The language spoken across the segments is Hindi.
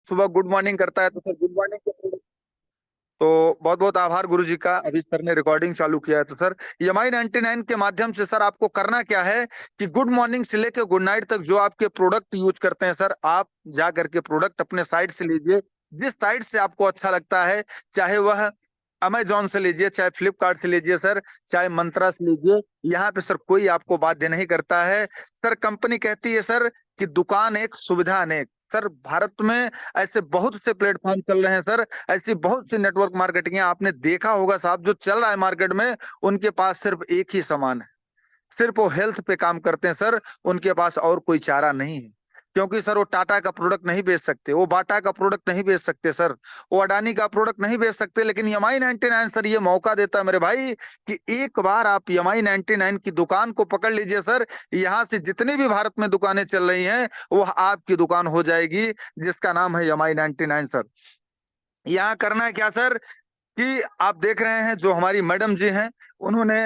सुबह गुड मॉर्निंग करता है तो सर गुड मॉर्निंग। तो बहुत बहुत आभार गुरु जी का। अभी सर ने रिकॉर्डिंग चालू किया है तो सर EMI 99 के माध्यम से सर आपको करना क्या है कि गुड मॉर्निंग से लेकर गुड नाइट तक जो आपके प्रोडक्ट यूज करते हैं सर, आप जा करके प्रोडक्ट अपने साइट से लीजिए। जिस साइट से आपको अच्छा लगता है, चाहे वह अमेजोन से लीजिए, चाहे फ्लिपकार्ट से लीजिए सर, चाहे मंत्रा से लीजिए। यहाँ पे सर कोई आपको बाध्य नहीं करता है। सर कंपनी कहती है सर कि दुकान एक सुविधा अनेक। सर भारत में ऐसे बहुत से प्लेटफॉर्म चल रहे हैं सर, ऐसी बहुत सी नेटवर्क मार्केटिंग है, आपने देखा होगा साहब जो चल रहा है मार्केट में, उनके पास सिर्फ एक ही सामान है, सिर्फ वो हेल्थ पे काम करते हैं सर। उनके पास और कोई चारा नहीं है, क्योंकि सर वो टाटा का प्रोडक्ट नहीं बेच सकते, वो बाटा का प्रोडक्ट नहीं बेच सकते सर, वो अडानी का प्रोडक्ट नहीं बेच सकते। लेकिन EMI 99 सर ये मौका देता है मेरे भाई कि एक बार आप EMI 99 की दुकान को पकड़ लीजिए सर। यहाँ से जितनी भी भारत में दुकानें चल रही हैं वो आपकी दुकान हो जाएगी, जिसका नाम है EMI 99 सर। यहाँ करना है क्या सर कि आप देख रहे हैं जो हमारी मैडम जी हैं, उन्होंने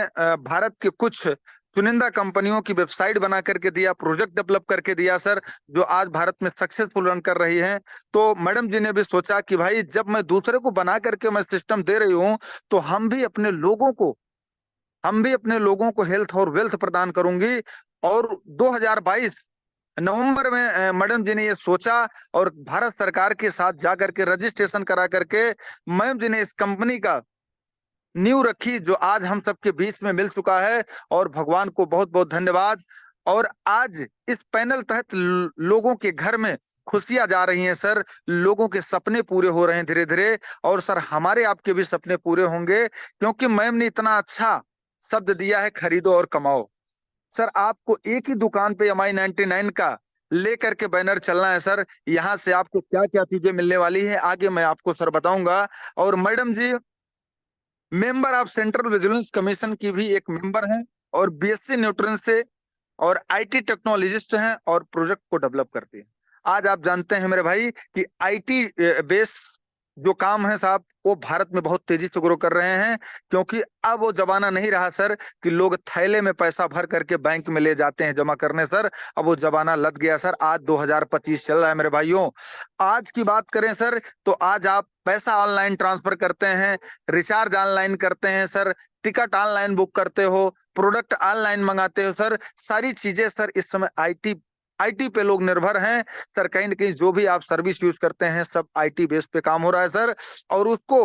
भारत के कुछ चुनिंदा कंपनियों की वेबसाइट बना करके दिया, प्रोजेक्ट डेवलप करके दिया सर, जो आज भारत में सक्सेसफुल रन कर रही हैं। तो मैडम जी ने भी सोचा कि भाई जब मैं दूसरे को बना करके मैं सिस्टम दे रही हूँ, तो हम भी अपने लोगों को हेल्थ और वेल्थ प्रदान करूंगी। और 2022 नवंबर में मैडम जी ने ये सोचा और भारत सरकार के साथ जाकर के रजिस्ट्रेशन करा करके मैम जी ने इस कंपनी का नींव रखी, जो आज हम सबके बीच में मिल चुका है। और भगवान को बहुत बहुत धन्यवाद। और आज इस पैनल तहत लोगों के घर में खुशियां जा रही हैं सर, लोगों के सपने पूरे हो रहे हैं धीरे धीरे। और सर हमारे आपके भी सपने पूरे होंगे, क्योंकि मैम ने इतना अच्छा शब्द दिया है, खरीदो और कमाओ। सर आपको एक ही दुकान पे EMI 99 का लेकर के बैनर चलना है सर। यहाँ से आपको क्या क्या चीजें मिलने वाली है आगे मैं आपको सर बताऊंगा। और madam ji member of central vigilance commission की भी एक मेंबर हैं, और BSc न्यूट्रन से, और IT टेक्नोलॉजिस्ट हैं, और प्रोजेक्ट को डेवलप करते हैं। आज आप जानते हैं मेरे भाई कि IT बेस जो काम है साहब, वो भारत में बहुत तेजी से ग्रो कर रहे हैं। क्योंकि अब वो जमाना नहीं रहा सर कि लोग थैले में पैसा भर करके बैंक में ले जाते हैं जमा करने सर। अब वो जमाना लग गया सर, आज 2025 चल रहा है मेरे भाइयों। आज की बात करें सर, तो आज आप पैसा ऑनलाइन ट्रांसफर करते हैं, रिचार्ज ऑनलाइन करते हैं सर, टिकट ऑनलाइन बुक करते हो, प्रोडक्ट ऑनलाइन मंगाते हो सर। सारी चीजें सर इस समय आईटी पे लोग निर्भर हैं सर। कहीं ना कहीं जो भी आप सर्विस यूज करते हैं सब IT बेस पे काम हो रहा है सर। और उसको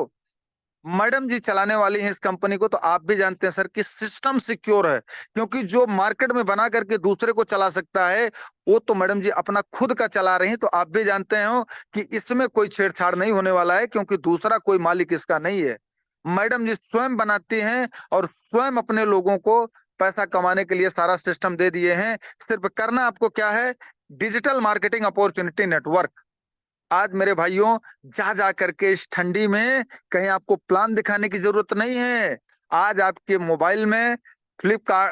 मैडम जी चलाने वाली हैं इस कंपनी को, तो आप भी जानते हैं सर कि सिस्टम सिक्योर है। क्योंकि जो मार्केट में बना करके दूसरे को चला सकता है, वो तो मैडम जी अपना खुद का चला रही हैं। तो आप भी जानते हो कि इसमें कोई छेड़छाड़ नहीं होने वाला है, क्योंकि दूसरा कोई मालिक इसका नहीं है। मैडम जी स्वयं बनाती हैं और स्वयं अपने लोगों को पैसा कमाने के लिए सारा सिस्टम दे दिए हैं। सिर्फ करना आपको क्या है, डिजिटल मार्केटिंग अपॉर्चुनिटी नेटवर्क। आज मेरे भाइयों जा जा करके इस ठंडी में कहीं आपको प्लान दिखाने की जरूरत नहीं है। आज आपके मोबाइल में फ्लिपकार्ट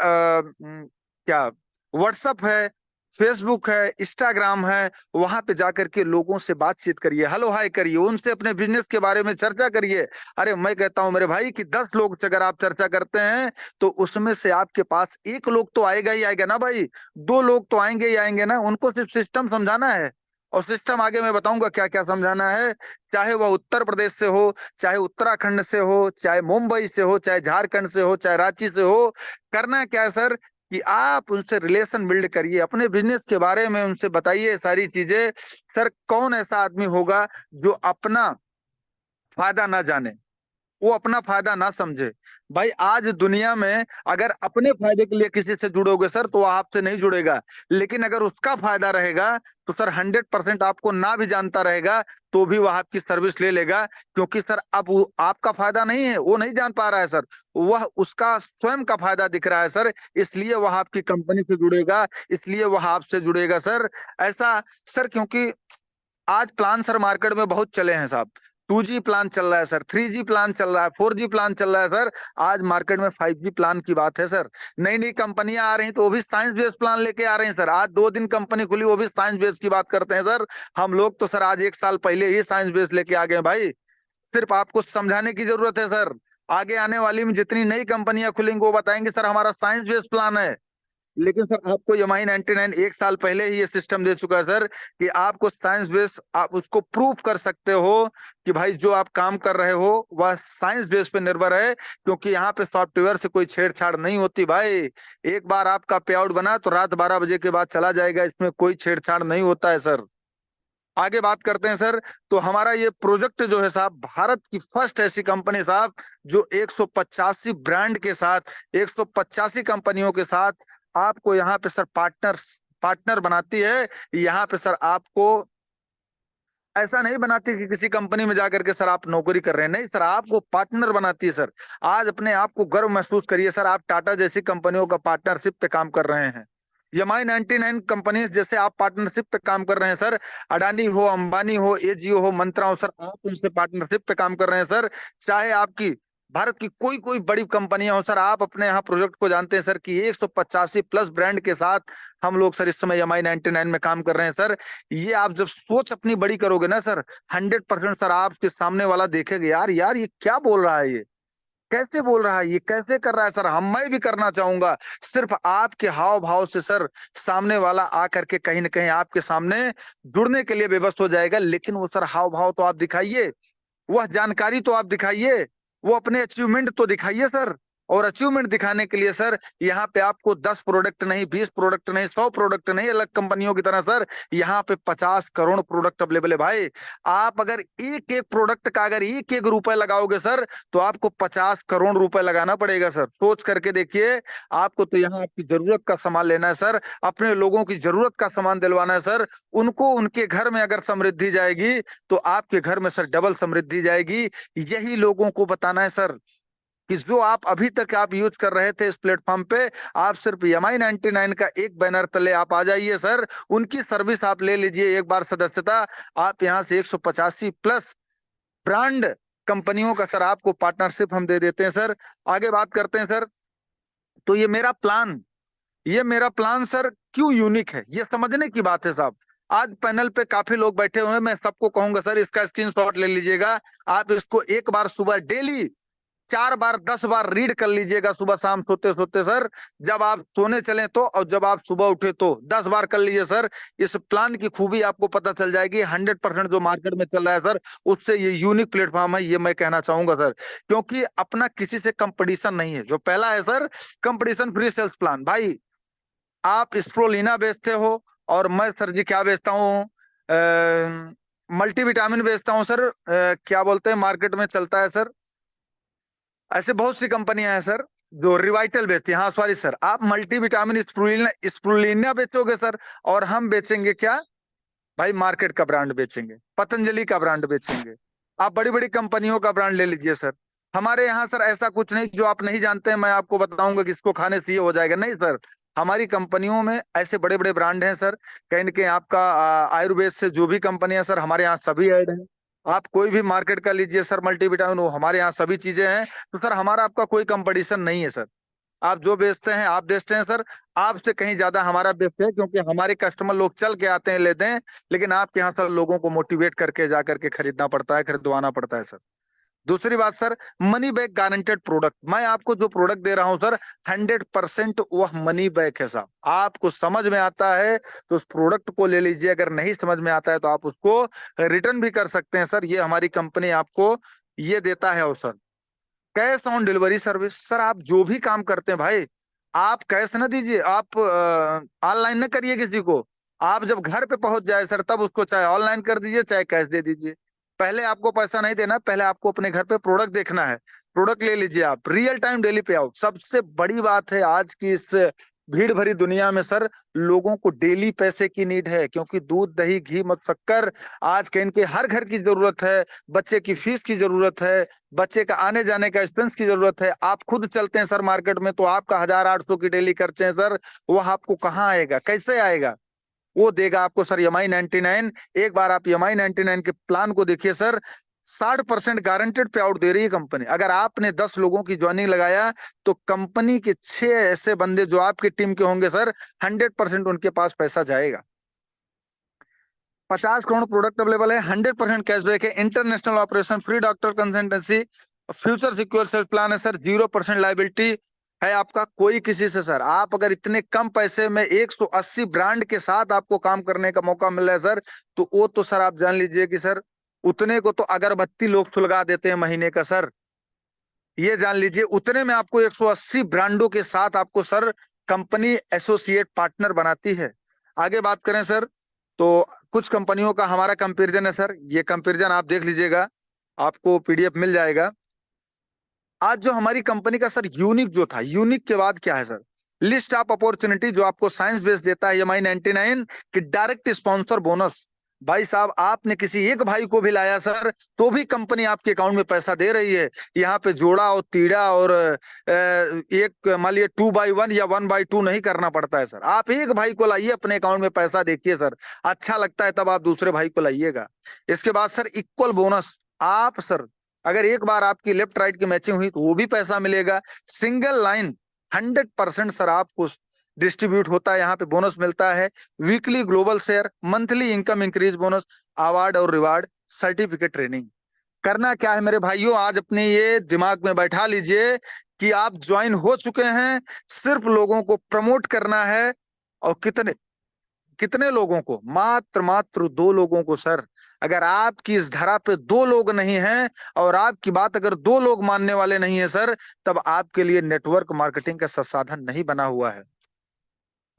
क्या व्हाट्सअप है, फेसबुक है, इंस्टाग्राम है, वहां पे जाकर के लोगों से बातचीत करिए, हेलो हाय करिए, उनसे अपने बिजनेस के बारे में चर्चा करिए। अरे मैं कहता हूं मेरे भाई कि 10 लोग से अगर आप चर्चा करते हैं, तो उसमें से आपके पास एक लोग तो आएगा ही आएगा ना भाई, 2 लोग तो आएंगे ही आएंगे ना। उनको सिर्फ सिस्टम समझाना है, और सिस्टम आगे मैं बताऊंगा क्या क्या समझाना है। चाहे वह उत्तर प्रदेश से हो, चाहे उत्तराखंड से हो, चाहे मुंबई से हो, चाहे झारखंड से हो, चाहे रांची से हो। करना क्या है सर कि आप उनसे रिलेशन बिल्ड करिए, अपने बिजनेस के बारे में उनसे बताइए सारी चीजें। सर कौन ऐसा आदमी होगा जो अपना फायदा ना जाने, वो अपना फायदा ना समझे। भाई आज दुनिया में अगर अपने फायदे के लिए किसी से जुड़ोगे सर, तो वो आपसे नहीं जुड़ेगा। लेकिन अगर उसका फायदा रहेगा, तो सर 100% आपको ना भी जानता रहेगा, तो भी वह आपकी सर्विस ले लेगा। क्योंकि सर अब वो आपका फायदा नहीं है, वो नहीं जान पा रहा है सर, वह उसका स्वयं का फायदा दिख रहा है सर। इसलिए वह आपकी कंपनी से जुड़ेगा, इसलिए वह आपसे जुड़ेगा सर। ऐसा सर, क्योंकि आज प्लान सर मार्केट में बहुत चले हैं साहब। 2G प्लान चल रहा है सर, 3G प्लान चल रहा है, 4G प्लान चल रहा है सर। आज मार्केट में 5G प्लान की बात है सर। नई नई कंपनियां आ रही हैं, तो वो भी साइंस बेस्ड प्लान लेके आ रही हैं सर। आज 2 दिन कंपनी खुली, वो भी साइंस बेस्ड की बात करते हैं सर। हम लोग तो सर आज 1 साल पहले ही साइंस बेस्ड लेके आ गए हैं भाई। सिर्फ आपको समझाने की जरूरत है सर। आगे आने वाली में जितनी नई कंपनियां खुलेंगी, वो बताएंगे सर हमारा साइंस बेस्ड प्लान है। लेकिन सर आपको MI99 एक साल पहले ही ये सिस्टम दे चुका है सर कि आपको साइंस बेस आप उसको प्रूफ कर सकते हो कि भाई जो आप काम कर रहे हो वह साइंस बेस पे निर्भर है, क्योंकि यहाँ पे सॉफ्टवेयर से कोई छेड़छाड़ नहीं होती भाई। एक बार आपका पे आउट बना तो रात 12 बजे के बाद चला जाएगा, इसमें कोई छेड़छाड़ नहीं होता है सर। आगे बात करते हैं सर। तो हमारा ये प्रोजेक्ट जो है साहब, भारत की फर्स्ट ऐसी कंपनी साहब जो 185 ब्रांड के साथ, 185 कंपनियों के साथ आपको यहाँ पे सर पार्टनर बनाती है। यहाँ पे सर आपको ऐसा नहीं बनाती कि किसी कंपनी में जाकर के सर आप नौकरी कर रहे हैं, नहीं सर, आपको पार्टनर बनाती है सर। आज अपने आप को गर्व महसूस करिए सर, आप टाटा जैसी कंपनियों का पार्टनरशिप पे काम कर रहे हैं। MI99 कंपनीज जैसे आप पार्टनरशिप पे काम कर रहे हैं सर। अडानी हो, अंबानी हो, एजियो हो, मंत्रा हो सर, आप उनसे पार्टनरशिप पे काम कर रहे हैं सर। चाहे आपकी भारत की कोई कोई बड़ी कंपनियां हो सर, आप अपने यहाँ प्रोजेक्ट को जानते हैं सर कि 185 प्लस ब्रांड के साथ हम लोग सर इस समय MI99 में काम कर रहे हैं सर। ये आप जब सोच अपनी बड़ी करोगे ना सर, 100% सर आपके सामने वाला देखेगा, यार यार ये क्या बोल रहा है, ये कैसे बोल रहा है, ये कैसे कर रहा है सर, मैं भी करना चाहूंगा। सिर्फ आपके हाव भाव से सर सामने वाला आकर के कहीं ना कहीं आपके सामने जुड़ने के लिए बेबस हो जाएगा। लेकिन वो सर हाव भाव तो आप दिखाइए, वह जानकारी तो आप दिखाइए, वो अपने अचीवमेंट तो दिखाइए सर। और अचीवमेंट दिखाने के लिए सर यहाँ पे आपको 10 प्रोडक्ट नहीं, 20 प्रोडक्ट नहीं, 100 प्रोडक्ट नहीं, अलग कंपनियों की तरह सर यहाँ पे 50 करोड़ प्रोडक्ट अवेलेबल है भाई। आप अगर एक एक प्रोडक्ट का अगर एक एक रुपए लगाओगे सर तो आपको 50 करोड़ रुपए लगाना पड़ेगा सर। सोच करके देखिए। आपको तो यहाँ आपकी जरूरत का सामान लेना है सर, अपने लोगों की जरूरत का सामान दिलवाना है सर। उनको उनके घर में अगर समृद्धि जाएगी तो आपके घर में सर डबल समृद्धि जाएगी। यही लोगों को बताना है सर कि जो आप अभी तक आप यूज कर रहे थे इस प्लेटफॉर्म पे, आप सिर्फ MI99 का एक बैनर तले आप आ जाइए सर, उनकी सर्विस आप ले लीजिए एक बार सदस्यता। आप यहाँ से 185 प्लस ब्रांड कंपनियों का सर आपको पार्टनरशिप हम दे देते हैं सर। आगे बात करते हैं सर। तो ये मेरा प्लान सर क्यों यूनिक है, ये समझने की बात है साहब। आज पैनल पे काफी लोग बैठे हुए हैं, मैं सबको कहूंगा सर इसका स्क्रीनशॉट ले लीजिएगा। आप इसको एक बार सुबह डेली 4 बार 10 बार रीड कर लीजिएगा, सुबह शाम सोते सोते सर। जब आप सोने चले तो और जब आप सुबह उठे तो 10 बार कर लीजिए सर। इस प्लान की खूबी आपको पता चल जाएगी। 100% जो मार्केट में चल रहा है सर उससे ये यूनिक प्लेटफॉर्म है, ये मैं कहना चाहूंगा सर। क्योंकि अपना किसी से कंपटीशन नहीं है। जो पहला है sir competition free sales plan. भाई आप स्प्रोलिना बेचते हो और मैं सर जी क्या बेचता हूँ, मल्टीविटामिन बेचता हूँ सर। क्या बोलते हैं मार्केट में चलता है सर, ऐसे बहुत सी कंपनियां हैं सर जो रिवाइटल बेचती हैं। हाँ सॉरी सर, आप मल्टीविटामिन स्प्रुलिना स्प्रुलिना बेचोगे सर, और हम बेचेंगे क्या भाई, मार्केट का ब्रांड बेचेंगे, पतंजलि का ब्रांड बेचेंगे। आप बड़ी बड़ी कंपनियों का ब्रांड ले लीजिए सर। हमारे यहाँ सर ऐसा कुछ नहीं जो आप नहीं जानते हैं, मैं आपको बताऊंगा कि इसको खाने से ये हो जाएगा, नहीं सर। हमारी कंपनियों में ऐसे बड़े बड़े ब्रांड हैं सर। कहीं न कहीं आपका आयुर्वेद से जो भी कंपनियां सर हमारे यहाँ सभी ऐड हैं। आप कोई भी मार्केट का लीजिए सर मल्टीविटामिन, वो हमारे यहाँ सभी चीजें हैं। तो सर हमारा आपका कोई कंपटीशन नहीं है सर। आप जो बेचते हैं आप बेचते हैं सर, आपसे कहीं ज्यादा हमारा बेचते हैं, क्योंकि हमारे कस्टमर लोग चल के आते हैं लेते हैं। लेकिन आपके यहाँ सर लोगों को मोटिवेट करके जा करके खरीदना पड़ता है, खरीदवाना पड़ता है सर। दूसरी बात sir, money back guaranteed product. मैं आपको जो प्रोडक्ट दे रहा हूं सर 100% वह मनी बैक है साहब। आपको समझ में आता है तो उस प्रोडक्ट को ले लीजिए, अगर नहीं समझ में आता है तो आप उसको रिटर्न भी कर सकते हैं सर। ये हमारी कंपनी आपको ये देता है अवसर। Cash on delivery service sir, आप जो भी काम करते हैं भाई, आप कैश ना दीजिए, आप ऑनलाइन ना करिए किसी को। आप जब घर पे पहुंच जाए सर तब उसको चाहे ऑनलाइन कर दीजिए चाहे कैश दे दीजिए। पहले आपको पैसा नहीं देना, पहले आपको अपने घर पे प्रोडक्ट देखना है। प्रोडक्ट ले लीजिए आप, रियल टाइम डेली पे आउट। सबसे बड़ी बात है आज की इस भीड़ भरी दुनिया में सर, लोगों को डेली पैसे की नीड है, क्योंकि दूध दही घी मत शक्कर आज के इनके हर घर की जरूरत है। बच्चे की फीस की जरूरत है, बच्चे का आने जाने का एक्सपेंस की जरूरत है। आप खुद चलते हैं सर मार्केट में तो आपका 1,800 की डेली खर्चे हैं सर, वह आपको कहाँ आएगा, कैसे आएगा? वो देगा आपको सर MI99। एक बार आप MI99 के प्लान को देखिए सर, 60% गारंटेड पे आउट दे रही है कंपनी। अगर आपने 10 लोगों की ज्वाइनिंग लगाया तो कंपनी के 6 ऐसे बंदे जो आपकी टीम के होंगे सर, 100% उनके पास पैसा जाएगा। 50 करोड़ प्रोडक्ट अवेलेबल है, 100% कैशबैक है, international operation, free doctor consultancy, future secure self plan है सर, 0% लाइबिलिटी, है आपका कोई किसी से सर। आप अगर इतने कम पैसे में 180 ब्रांड के साथ आपको काम करने का मौका मिल रहा है सर, तो वो तो सर आप जान लीजिए कि सर उतने को तो अगरबत्ती लोग सुलगा देते हैं महीने का सर। ये जान लीजिए उतने में आपको 180 ब्रांडों के साथ आपको सर कंपनी एसोसिएट पार्टनर बनाती है। आगे बात करें सर, तो कुछ कंपनियों का हमारा कंपैरिजन है सर। ये कंपैरिजन आप देख लीजिएगा, आपको पीडीएफ मिल जाएगा। आज जो हमारी कंपनी का सर यूनिक जो था, यूनिक के बाद क्या है सर, लिस्ट ऑफ अपॉर्चुनिटी जो आपको साइंस बेस देता है MI99 कि डायरेक्ट स्पॉन्सर बोनस। भाई साहब आपने किसी एक भाई को भी लाया सर, तो भी कंपनी आपके अकाउंट में पैसा दे रही है। यहाँ पे जोड़ा और तीड़ा और एक मान लिया 2x1 या 1x2 नहीं करना पड़ता है सर। आप एक भाई को लाइए, अपने अकाउंट में पैसा देखिए सर, अच्छा लगता है तब आप दूसरे भाई को लाइएगा। इसके बाद सर इक्वल बोनस। आप सर अगर एक बार आपकी लेफ्ट राइट की मैचिंग हुई तो वो भी पैसा मिलेगा। सिंगल लाइन 100% सर आपको डिस्ट्रीब्यूट होता है, यहाँ पे बोनस मिलता है। Weekly global share, monthly income increase bonus, award और रिवार्ड, सर्टिफिकेट ट्रेनिंग। करना क्या है मेरे भाइयों, आज अपने ये दिमाग में बैठा लीजिए कि आप ज्वाइन हो चुके हैं, सिर्फ लोगों को प्रमोट करना है। और कितने कितने लोगों को, मात्र मात्र 2 लोगों को सर। अगर आपकी इस धरा पे 2 लोग नहीं हैं और आपकी बात अगर 2 लोग मानने वाले नहीं है सर, तब आपके लिए नेटवर्क मार्केटिंग का संसाधन नहीं बना हुआ है।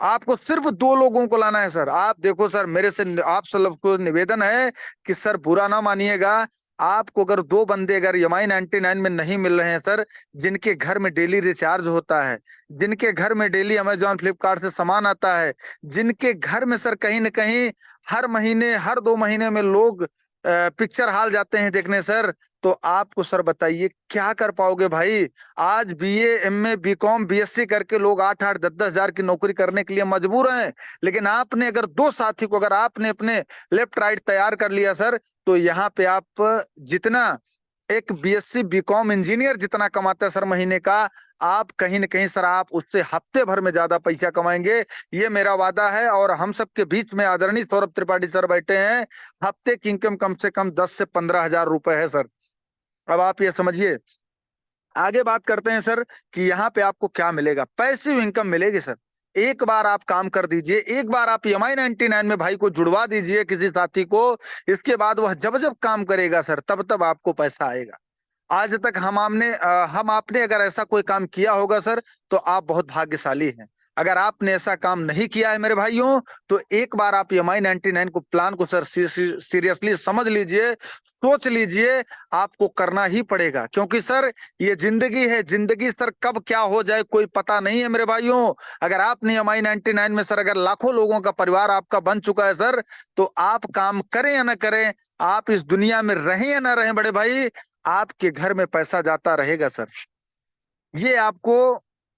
आपको सिर्फ 2 लोगों को लाना है सर। आप देखो सर, मेरे से आप सबको निवेदन है कि सर बुरा ना मानिएगा, आपको अगर 2 बंदे अगर MI99 में नहीं मिल रहे हैं सर, जिनके घर में डेली रिचार्ज होता है, जिनके घर में डेली अमेजॉन फ्लिपकार्ट से सामान आता है, जिनके घर में सर कहीं ना कहीं हर महीने हर 2 महीने में लोग पिक्चर हॉल जाते हैं देखने सर, तो आपको सर बताइए क्या कर पाओगे भाई। आज BA MA BCom BSc करके लोग 8-8 10-10 हजार की नौकरी करने के लिए मजबूर हैं। लेकिन आपने अगर 2 साथी को अगर आपने अपने लेफ्ट राइट तैयार कर लिया सर, तो यहाँ पे आप जितना एक BSc BCom इंजीनियर जितना कमाता है सर महीने का, आप कहीं ना कहीं सर आप उससे हफ्ते भर में ज्यादा पैसा कमाएंगे। ये मेरा वादा है। और हम सबके बीच में आदरणीय सौरभ त्रिपाठी सर बैठे हैं। हफ्ते की इनकम कम से कम 10 से 15 हजार रुपए है सर। अब आप ये समझिए, आगे बात करते हैं सर कि यहाँ पे आपको क्या मिलेगा। पैसिव इनकम मिलेगी सर। एक बार आप काम कर दीजिए, एक बार आप MI99 में भाई को जुड़वा दीजिए किसी साथी को, इसके बाद वह जब जब काम करेगा सर तब तब आपको पैसा आएगा। आज तक हम आपने अगर ऐसा कोई काम किया होगा सर, तो आप बहुत भाग्यशाली हैं। अगर आपने ऐसा काम नहीं किया है मेरे भाइयों, तो एक बार आप MI99 को प्लान को सर सीरियसली समझ लीजिए, सोच लीजिए। आपको करना ही पड़ेगा, क्योंकि सर ये जिंदगी है, जिंदगी सर कब क्या हो जाए कोई पता नहीं है मेरे भाइयों। अगर आपने MI99 में सर अगर लाखों लोगों का परिवार आपका बन चुका है सर, तो आप काम करें या ना करें, आप इस दुनिया में रहें या ना रहें बड़े भाई, आपके घर में पैसा जाता रहेगा सर। ये आपको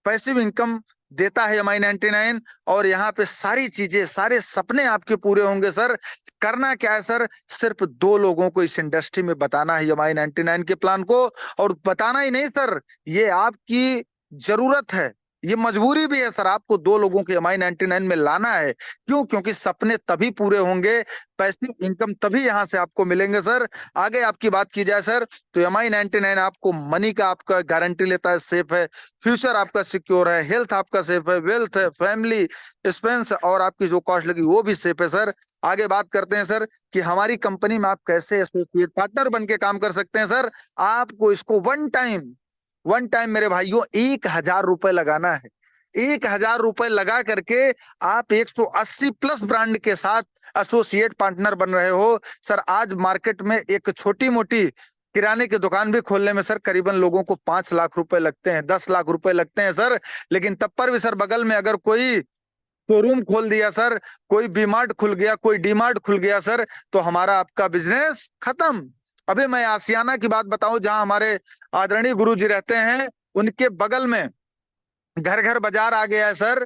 पैसिव इनकम देता है MI99। और यहाँ पे सारी चीजें, सारे सपने आपके पूरे होंगे सर। करना क्या है सर, सिर्फ 2 लोगों को इस इंडस्ट्री में बताना है MI99 के प्लान को। और बताना ही नहीं सर, ये आपकी जरूरत है, ये मजबूरी भी है सर। आपको 2 लोगों के MI99 में लाना है। क्यों? क्योंकि सपने तभी पूरे होंगे, पैसिव इनकम तभी यहां से आपको मिलेंगे सर। आगे आपकी बात की जाए सर, तो MI99 आपको मनी का आपका गारंटी लेता है, सेफ है, फ्यूचर आपका सिक्योर है, हेल्थ आपका सेफ है, वेल्थ है, फैमिली एक्सपेंस और आपकी जो कॉस्ट लगी वो भी सेफ है सर। आगे बात करते हैं सर कि हमारी कंपनी में आप कैसे एसोसिएट पार्टनर बन के काम कर सकते हैं सर। आपको इसको वन टाइम मेरे भाइयों 1,000 रुपए लगाना है। 1,000 रुपए लगा करके आप 180 प्लस ब्रांड के साथ एसोसिएट पार्टनर बन रहे हो सर। आज मार्केट में एक छोटी मोटी किराने की दुकान भी खोलने में सर करीबन लोगों को 5 लाख रुपए लगते हैं, 10 लाख रुपए लगते हैं सर। लेकिन तब पर भी सर बगल में अगर कोई शोरूम खोल दिया सर, कोई बीमार्ट खुल गया, कोई डीमार्ट खुल गया सर, तो हमारा आपका बिजनेस खत्म। अभी मैं आसियाना की बात बताऊं, जहां हमारे आदरणीय गुरु जी रहते हैं, उनके बगल में घर घर बाजार आ गया है सर।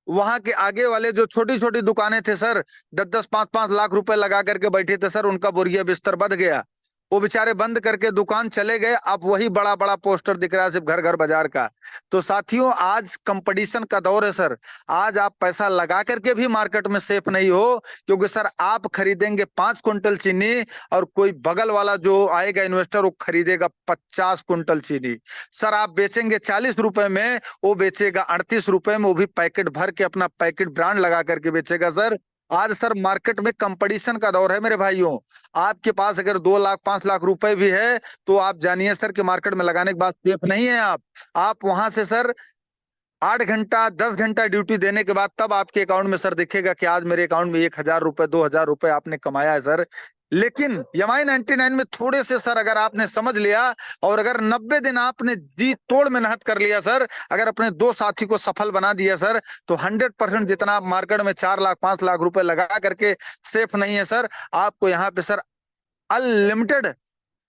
वहां के आगे वाले जो छोटी छोटी दुकानें थे सर, 10-10 5-5 लाख रुपए लगा करके बैठे थे सर, उनका बोरिया बिस्तर बद गया। वो बेचारे बंद करके दुकान चले गए। अब वही बड़ा बड़ा पोस्टर दिख रहा है सिर्फ घर घर बाजार का। तो साथियों, आज कंपटीशन का दौर है सर। आज आप पैसा लगा करके भी मार्केट में सेफ नहीं हो, क्योंकि सर आप खरीदेंगे 5 क्विंटल चीनी और कोई बगल वाला जो आएगा इन्वेस्टर वो खरीदेगा 50 क्विंटल चीनी। सर आप बेचेंगे 40 रुपए में, वो बेचेगा 38 रुपए में, वो भी पैकेट भर के अपना पैकेट ब्रांड लगा करके बेचेगा सर। आज सर मार्केट में कंपटीशन का दौर है मेरे भाइयों। आपके पास अगर 2 लाख 5 लाख रुपए भी है तो आप जानिए सर कि मार्केट में लगाने के बाद सेफ नहीं है आप वहां से सर 8 घंटा 10 घंटा ड्यूटी देने के बाद तब आपके अकाउंट में सर दिखेगा कि आज मेरे अकाउंट में 1,000 रुपए 2,000 रुपए आपने कमाया है सर। लेकिन एमआई 99 में थोड़े से सर अगर आपने समझ लिया और अगर 90 दिन आपने जी तोड़ मेहनत कर लिया सर, अगर अपने 2 साथी को सफल बना दिया सर, तो 100% जितना आप मार्केट में 4 लाख 5 लाख रुपए लगा करके सेफ नहीं है सर। आपको यहाँ पे सर अनलिमिटेड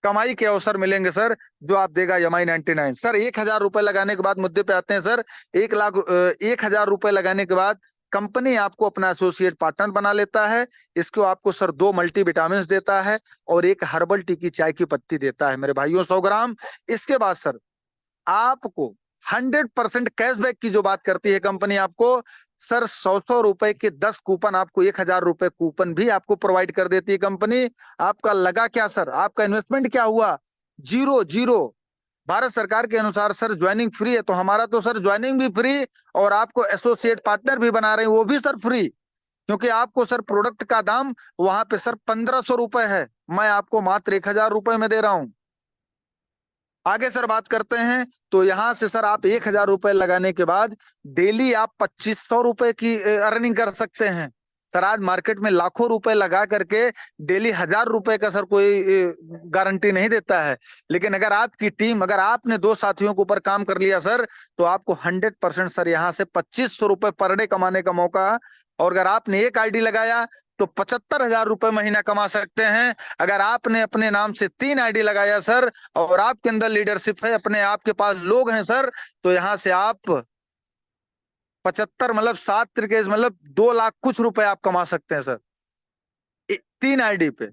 कमाई के अवसर मिलेंगे सर, जो आप देगा एमआई 99 सर। 1,000 रुपए लगाने के बाद मुद्दे पे आते हैं सर। 1,000 रुपए लगाने के बाद कंपनी आपको अपना एसोसिएट पार्टनर बना लेता है। इसको आपको सर 2 मल्टीविटामिन देता है और एक हर्बल टी की चाय की पत्ती देता है मेरे भाइयों, 100 ग्राम। इसके बाद सर आपको 100% कैशबैक की जो बात करती है कंपनी, आपको सर 100 रुपए के 10 कूपन, आपको 1,000 रुपए कूपन भी आपको प्रोवाइड कर देती है कंपनी। आपका लगा क्या सर, आपका इन्वेस्टमेंट क्या हुआ? Zero zero. भारत सरकार के अनुसार सर ज्वाइनिंग फ्री है, तो हमारा तो सर ज्वाइनिंग भी फ्री और आपको एसोसिएट पार्टनर भी बना रहे हैं वो भी सर फ्री, क्योंकि आपको सर प्रोडक्ट का दाम वहां पे सर 1,500 रुपए है, मैं आपको मात्र 1,000 रुपए में दे रहा हूं। आगे सर बात करते हैं तो यहां से सर आप 1,000 रुपए लगाने के बाद डेली आप 2,500 रुपए की अर्निंग कर सकते हैं सर। आज मार्केट में लाखों रुपए लगा करके डेली 1,000 रुपए का सर कोई गारंटी नहीं देता है। लेकिन अगर आपकी टीम, अगर आपने 2 साथियों के ऊपर काम कर लिया सर, तो आपको 100% सर यहाँ से 2,500 रुपए पर डे कमाने का मौका। और अगर आपने एक आईडी लगाया तो 75,000 रुपए महीना कमा सकते हैं। अगर आपने अपने नाम से 3 आईडी लगाया सर और आपके अंदर लीडरशिप है, अपने आपके पास लोग हैं सर, तो यहां से आप 75 मतलब 7 मतलब 2 लाख कुछ रुपए आप कमा सकते हैं सर 3 आईडी पे।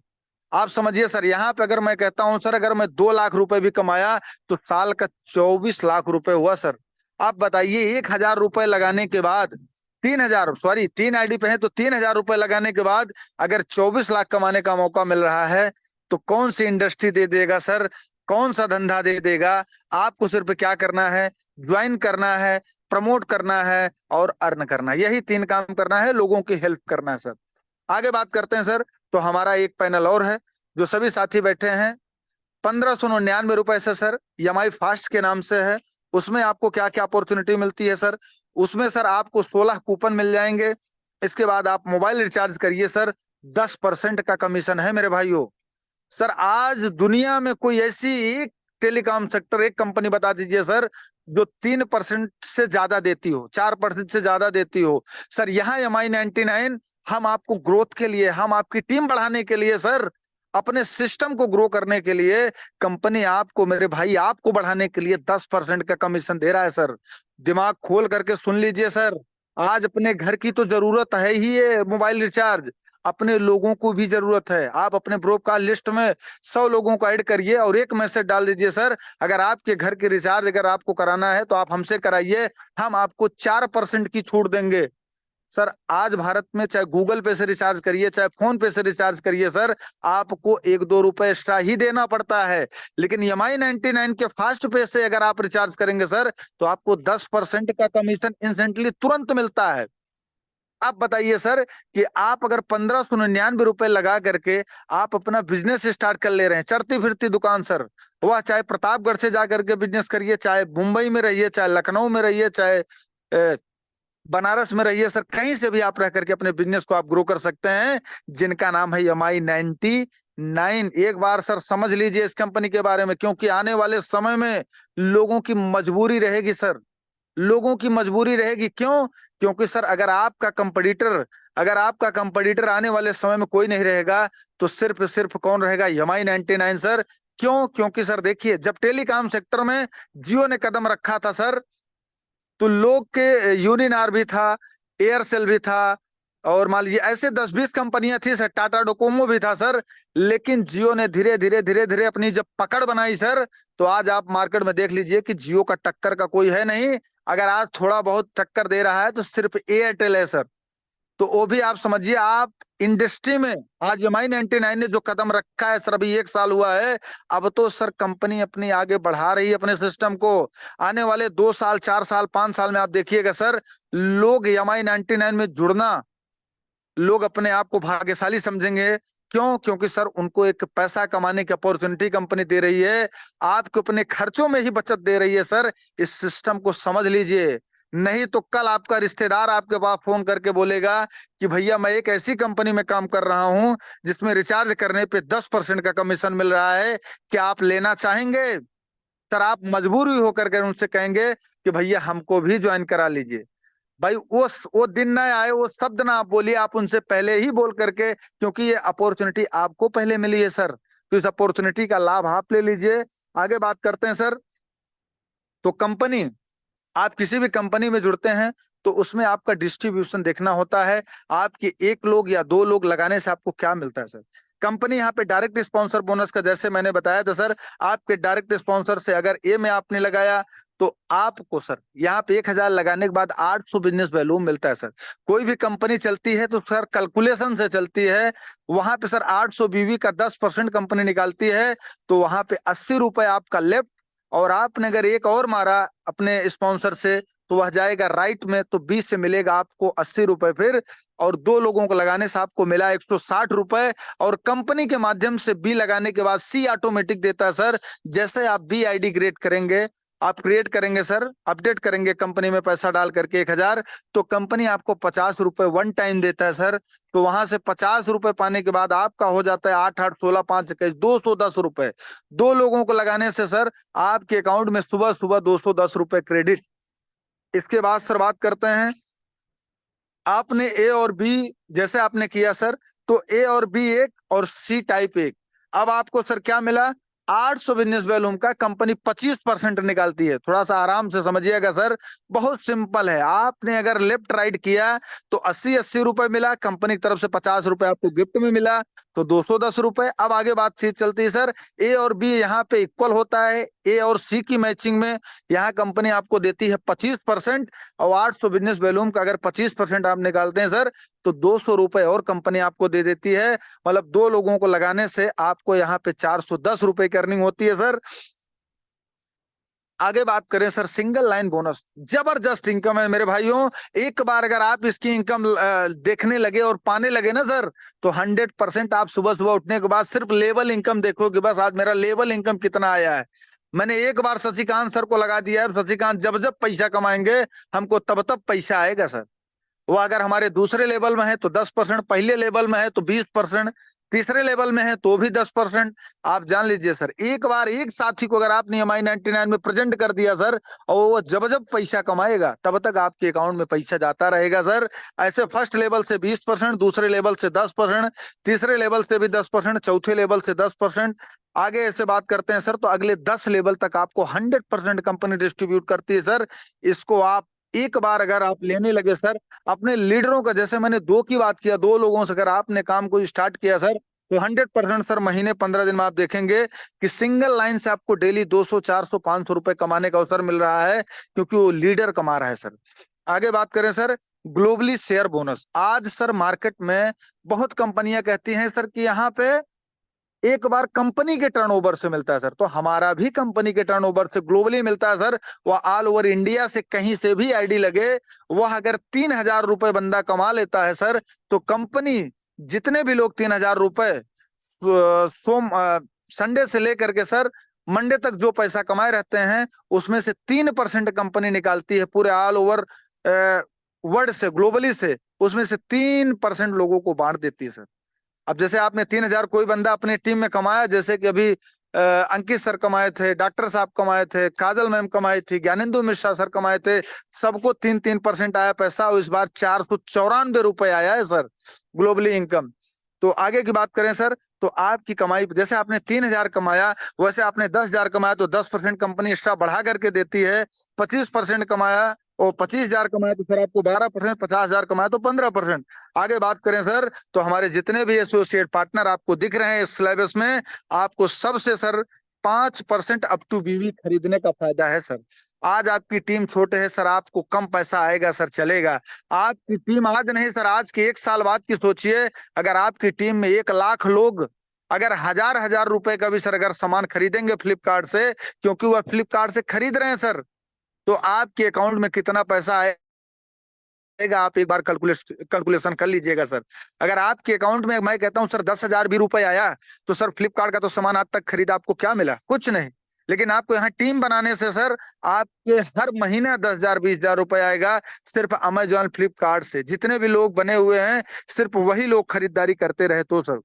आप समझिए सर, यहाँ पे अगर मैं कहता हूं सर अगर मैं 2 लाख रुपए भी कमाया तो साल का 24 लाख रुपए हुआ सर। आप बताइए 1,000 रुपए लगाने के बाद 3,000, सॉरी 3 आईडी पे है तो 3,000 रुपए लगाने के बाद अगर 24 लाख कमाने का मौका मिल रहा है, तो कौन सी इंडस्ट्री दे देगा सर, कौन सा धंधा दे देगा? आपको सिर्फ क्या करना है, ज्वाइन करना है, प्रमोट करना है और अर्न करना है। यही 3 काम करना है, लोगों की हेल्प करना है सर। आगे बात करते हैं सर, तो हमारा एक पैनल और है जो सभी साथी बैठे हैं। 1,599 रुपए से सर एमआई फास्ट के नाम से है। उसमें आपको क्या क्या अपॉर्चुनिटी मिलती है सर? उसमें सर आपको 16 कूपन मिल जाएंगे। इसके बाद आप मोबाइल रिचार्ज करिए सर, 10% का कमीशन है मेरे भाइयों। सर आज दुनिया में कोई ऐसी एक टेलीकॉम सेक्टर, एक कंपनी बता दीजिए सर जो 3% से ज्यादा देती हो, 4% से ज्यादा देती हो। सर यहाँ एमआई 99 हम आपको ग्रोथ के लिए, हम आपकी टीम बढ़ाने के लिए सर, अपने सिस्टम को ग्रो करने के लिए कंपनी आपको मेरे भाई आपको बढ़ाने के लिए 10% का कमीशन दे रहा है सर। दिमाग खोल करके सुन लीजिए सर, आज अपने घर की तो जरूरत है ही है मोबाइल रिचार्ज, अपने लोगों को भी जरूरत है। आप अपने ब्रोडकास्ट लिस्ट में 100 लोगों को ऐड करिए और एक मैसेज डाल दीजिए सर, अगर आपके घर के रिचार्ज अगर आपको कराना है तो आप हमसे कराइए, हम आपको 4% की छूट देंगे। सर आज भारत में चाहे गूगल पे से रिचार्ज करिए चाहे फोन पे से रिचार्ज करिए सर, आपको 1-2 रुपए एक्स्ट्रा ही देना पड़ता है। लेकिन एमआई 99 के फास्ट पे से अगर आप रिचार्ज करेंगे सर, तो आपको 10% का कमीशन इंस्टेंटली तुरंत मिलता है। आप बताइए सर कि आप अगर 1,599 रुपए लगा करके आप अपना बिजनेस स्टार्ट कर ले रहे हैं, चलती फिरती दुकान सर, वह चाहे प्रतापगढ़ से जाकर के बिजनेस करिए, चाहे मुंबई में रहिए, चाहे लखनऊ में रहिए, चाहे बनारस में रहिए सर, कहीं से भी आप रह करके अपने बिजनेस को आप ग्रो कर सकते हैं, जिनका नाम है एमआई 99। एक बार सर समझ लीजिए इस कंपनी के बारे में, क्योंकि आने वाले समय में लोगों की मजबूरी रहेगी सर, लोगों की मजबूरी रहेगी। क्यों? क्योंकि सर अगर आपका कंपटीटर आने वाले समय में कोई नहीं रहेगा, तो सिर्फ सिर्फ कौन रहेगा? MI 99 sir. क्यों? क्योंकि सर देखिए, जब टेलीकॉम सेक्टर में जियो ने कदम रखा था सर, तो लोग के यूनिनार भी था, एयरसेल भी था, और मान लीजिए ऐसे 10-20 कंपनियां थी सर, टाटा डोकोमो भी था सर। लेकिन जियो ने धीरे धीरे धीरे धीरे अपनी जब पकड़ बनाई सर, तो आज आप मार्केट में देख लीजिए कि जियो का टक्कर का कोई है नहीं। अगर आज थोड़ा बहुत टक्कर दे रहा है तो सिर्फ एयरटेल है सर। तो वो भी आप समझिए, आप इंडस्ट्री में आज MI99 ने जो कदम रखा है सर, अभी 1 साल हुआ है। अब तो सर कंपनी अपनी आगे बढ़ा रही है अपने सिस्टम को। आने वाले 2 साल 4 साल 5 साल में आप देखिएगा सर, लोग MI99 में जुड़ना, लोग अपने आप को भाग्यशाली समझेंगे। क्यों? क्योंकि सर उनको एक पैसा कमाने की अपॉर्चुनिटी कंपनी दे रही है, आपको अपने खर्चों में ही बचत दे रही है सर। इस सिस्टम को समझ लीजिए, नहीं तो कल आपका रिश्तेदार आपके पास फोन करके बोलेगा कि भैया मैं एक ऐसी कंपनी में काम कर रहा हूं जिसमें रिचार्ज करने पे 10% का कमीशन मिल रहा है, क्या आप लेना चाहेंगे? सर आप मजबूर भी होकर के उनसे कहेंगे कि भैया हमको भी ज्वाइन करा लीजिए। भाई वो दिन ना आए, वो शब्द ना आप बोलिए, आप उनसे पहले ही बोल करके, क्योंकि ये अपॉर्चुनिटी आपको पहले मिली है सर, तो इस अपॉर्चुनिटी का लाभ आप ले लीजिए। आगे बात करते हैं सर। तो कंपनी, आप किसी भी कंपनी में जुड़ते हैं तो उसमें आपका डिस्ट्रीब्यूशन देखना होता है। आपके 1 लोग या 2 लोग लगाने से आपको क्या मिलता है सर? कंपनी यहाँ पे डायरेक्ट स्पॉन्सर बोनस का, जैसे मैंने बताया था सर, आपके डायरेक्ट स्पॉन्सर से अगर ए में आपने लगाया तो आपको सर यहाँ पे 1,000 लगाने के बाद 800 बिजनेस वैल्यू मिलता है सर। कोई भी कंपनी चलती है तो सर कैलकुलेशन से चलती है। वहां पे सर 800 बीवी का 10% कंपनी निकालती है, तो वहां पे 80 रुपए आपका लेफ्ट, और आपने अगर एक और मारा अपने स्पॉन्सर से तो वह जाएगा राइट में, तो 20 से मिलेगा आपको 80 रुपए फिर, और 2 लोगों को लगाने से आपको मिला 160 रुपए। और कंपनी के माध्यम से बी लगाने के बाद सी ऑटोमेटिक देता है सर। जैसे आप बी आईडी क्रिएट करेंगे, आप क्रिएट करेंगे सर, अपडेट करेंगे कंपनी में पैसा डाल करके 1,000, तो कंपनी आपको 50 रुपए वन टाइम देता है सर। तो वहां से 50 रुपए पाने के बाद आपका हो जाता है 8 8 16 5 21 210 रुपए। 2 लोगों को लगाने से सर आपके अकाउंट में सुबह सुबह 210 रुपए क्रेडिट। इसके बाद सर बात करते हैं, आपने ए और बी जैसे आपने किया सर, तो ए और बी एक और सी टाइप एक। अब आपको सर क्या मिला? 800 बिजनेस वॉल्यूम का कंपनी 25% निकालती है। थोड़ा सा आराम से समझिएगा सर, बहुत सिंपल है। आपने अगर लेफ्ट राइट किया तो 80-80 रुपए मिला, कंपनी की तरफ से 50 रुपए आपको गिफ्ट में मिला, तो 210 रुपए। अब आगे बातचीत चलती है सर, ए और बी यहाँ पे इक्वल होता है, ए और सी की मैचिंग में यहाँ कंपनी आपको देती है 25%, और 800 बिजनेस वॉल्यूम का अगर 25% आप निकालते हैं सर, तो 200 रुपए और कंपनी आपको दे देती है। मतलब 2 लोगों को लगाने से आपको यहाँ पे 410 रुपए की अर्निंग होती है सर। आगे बात करें सर, सिंगल लाइन बोनस जबरदस्त इनकम है मेरे भाइयों। एक बार अगर आप इसकी इनकम देखने लगे और पाने लगे ना सर, तो 100% आप सुबह सुबह उठने के बाद सिर्फ लेवल इनकम देखो कि बस आज मेरा लेवल इनकम कितना आया है। मैंने एक बार शशिकांत सर को लगा दिया है, शशिकांत जब जब पैसा कमाएंगे हमको तब तब पैसा आएगा सर। वो अगर हमारे दूसरे लेवल में है तो 10%, पहले लेवल में है तो 20%, तीसरे लेवल में है तो भी 10%। आप जान लीजिए सर, एक बार एक साथी को अगर आपने MI99 में प्रेजेंट कर दिया सर, और वो जब जब पैसा कमाएगा तब तक आपके अकाउंट में पैसा जाता रहेगा सर। ऐसे फर्स्ट लेवल से 20%, दूसरे लेवल से 10%, तीसरे लेवल से भी 10%, चौथे लेवल से 10%। आगे ऐसे बात करते हैं सर, तो अगले 10 लेवल तक आपको 100% कंपनी डिस्ट्रीब्यूट करती है सर। इसको आप एक बार अगर आप लेने लगे सर, अपने लीडरों का, जैसे मैंने 2 की बात किया, 2 लोगों से अगर आपने काम को स्टार्ट किया सर, तो 100% सर महीने 15 दिन में आप देखेंगे कि सिंगल लाइन से आपको डेली 200 400 500 रुपए कमाने का अवसर मिल रहा है, क्योंकि वो लीडर कमा रहा है सर। आगे बात करें सर, ग्लोबली शेयर बोनस। आज सर मार्केट में बहुत कंपनियां कहती हैं सर कि यहाँ पे एक बार कंपनी के टर्नओवर से मिलता है सर, तो हमारा भी कंपनी के टर्नओवर से ग्लोबली मिलता है सर। वह ऑल ओवर इंडिया से कहीं से भी आईडी लगे, वह अगर 3,000 रुपए बंदा कमा लेता है सर, तो कंपनी जितने भी लोग 3,000 रुपए सोम संडे से लेकर के सर मंडे तक जो पैसा कमाए रहते हैं, उसमें से 3% कंपनी निकालती है पूरे ऑल ओवर वर्ल्ड से, ग्लोबली से, उसमें से 3% लोगों को बांट देती है सर। अब जैसे आपने 3,000 कोई बंदा अपनी टीम में कमाया, जैसे कि अभी अंकित सर कमाए थे, डॉक्टर साहब कमाए थे, काजल मैम कमाई थी, ज्ञानेंदु मिश्रा सर कमाए थे, सबको 3-3% आया पैसा, और इस बार 494 रुपए आया है सर ग्लोबली इनकम। तो आगे की बात करें सर, तो आपकी कमाई, जैसे आपने 3,000 कमाया, वैसे आपने 10,000 कमाया तो 10% कंपनी एक्स्ट्रा बढ़ा करके देती है। 25% कमाया और 25,000 कमाए तो सर आपको 12%, 50,000 कमाए तो 15%। आगे बात करें सर, तो हमारे जितने भी एसोसिएट पार्टनर आपको दिख रहे हैं इस सिलेबस में, आपको सबसे सर 5% अप टू बीवी खरीदने का फायदा है सर। आज आपकी टीम छोटे है सर, आपको कम पैसा आएगा सर, चलेगा। आपकी टीम आज नहीं सर, आज के 1 साल बाद की सोचिए। अगर आपकी टीम में 1 लाख लोग अगर हजार हजार रुपए का भी सर अगर सामान खरीदेंगे फ्लिपकार्ट से, क्योंकि वह फ्लिपकार्ट से खरीद रहे हैं सर, तो आपके अकाउंट में कितना पैसा आएगा आप एक बार कैलकुलेशन कर लीजिएगा सर। अगर आपके अकाउंट में मैं कहता हूं सर 10,000 भी रुपए आया, तो सर फ्लिपकार्ट का तो सामान आज तक खरीदा, आपको क्या मिला? कुछ नहीं। लेकिन आपको यहाँ टीम बनाने से सर आपके हर महीना 10,000 20,000 रुपए आएगा, सिर्फ अमेजॉन फ्लिपकार्ट से। जितने भी लोग बने हुए हैं सिर्फ वही लोग खरीदारी करते रहे तो सर।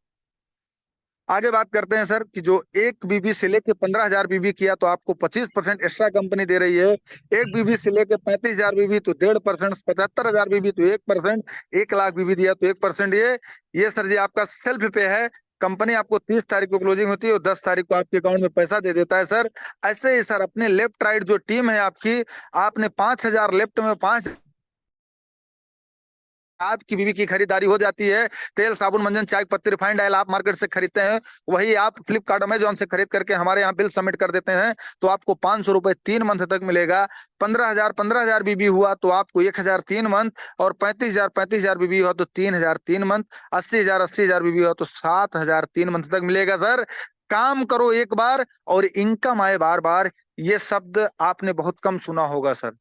आगे बात करते हैं सर कि जो 1 बीबी से लेके 15,000 बीबी किया तो आपको 25% एक्स्ट्रा कंपनी दे रही है। 1 बीबी से लेके 35,000 बीबी तो 1.5%, 75,000 बीबी तो 1%, 1 लाख बीबी दिया तो 1%। ये सर जी आपका सेल्फ पे है। कंपनी आपको 30 तारीख को क्लोजिंग होती है और 10 तारीख को आपके अकाउंट में पैसा दे देता है सर। ऐसे ही सर अपने लेफ्ट राइट जो टीम है आपकी, आपने 5,000 लेफ्ट में 5 आपकी बीवी की खरीदारी हो जाती है। तेल साबुन मंजन चाय पत्ती रिफाइंड ऑयल आप मार्केट से खरीदते हैं, वही आप फ्लिपकार्ट अमेजॉन से खरीद करके हमारे यहाँ बिल सबमिट कर देते हैं, तो आपको 500 रुपए 3 मंथ तक मिलेगा। 15,000 बीबी हुआ तो आपको 1,000 3 मंथ, और 35,000 बीबी हुआ तो 3,000 3 मंथ, 80,000 बीबी हुआ तो 7,000 3 मंथ तक मिलेगा सर। काम करो एक बार और इनकम आए बार बार, ये शब्द आपने बहुत कम सुना होगा सर।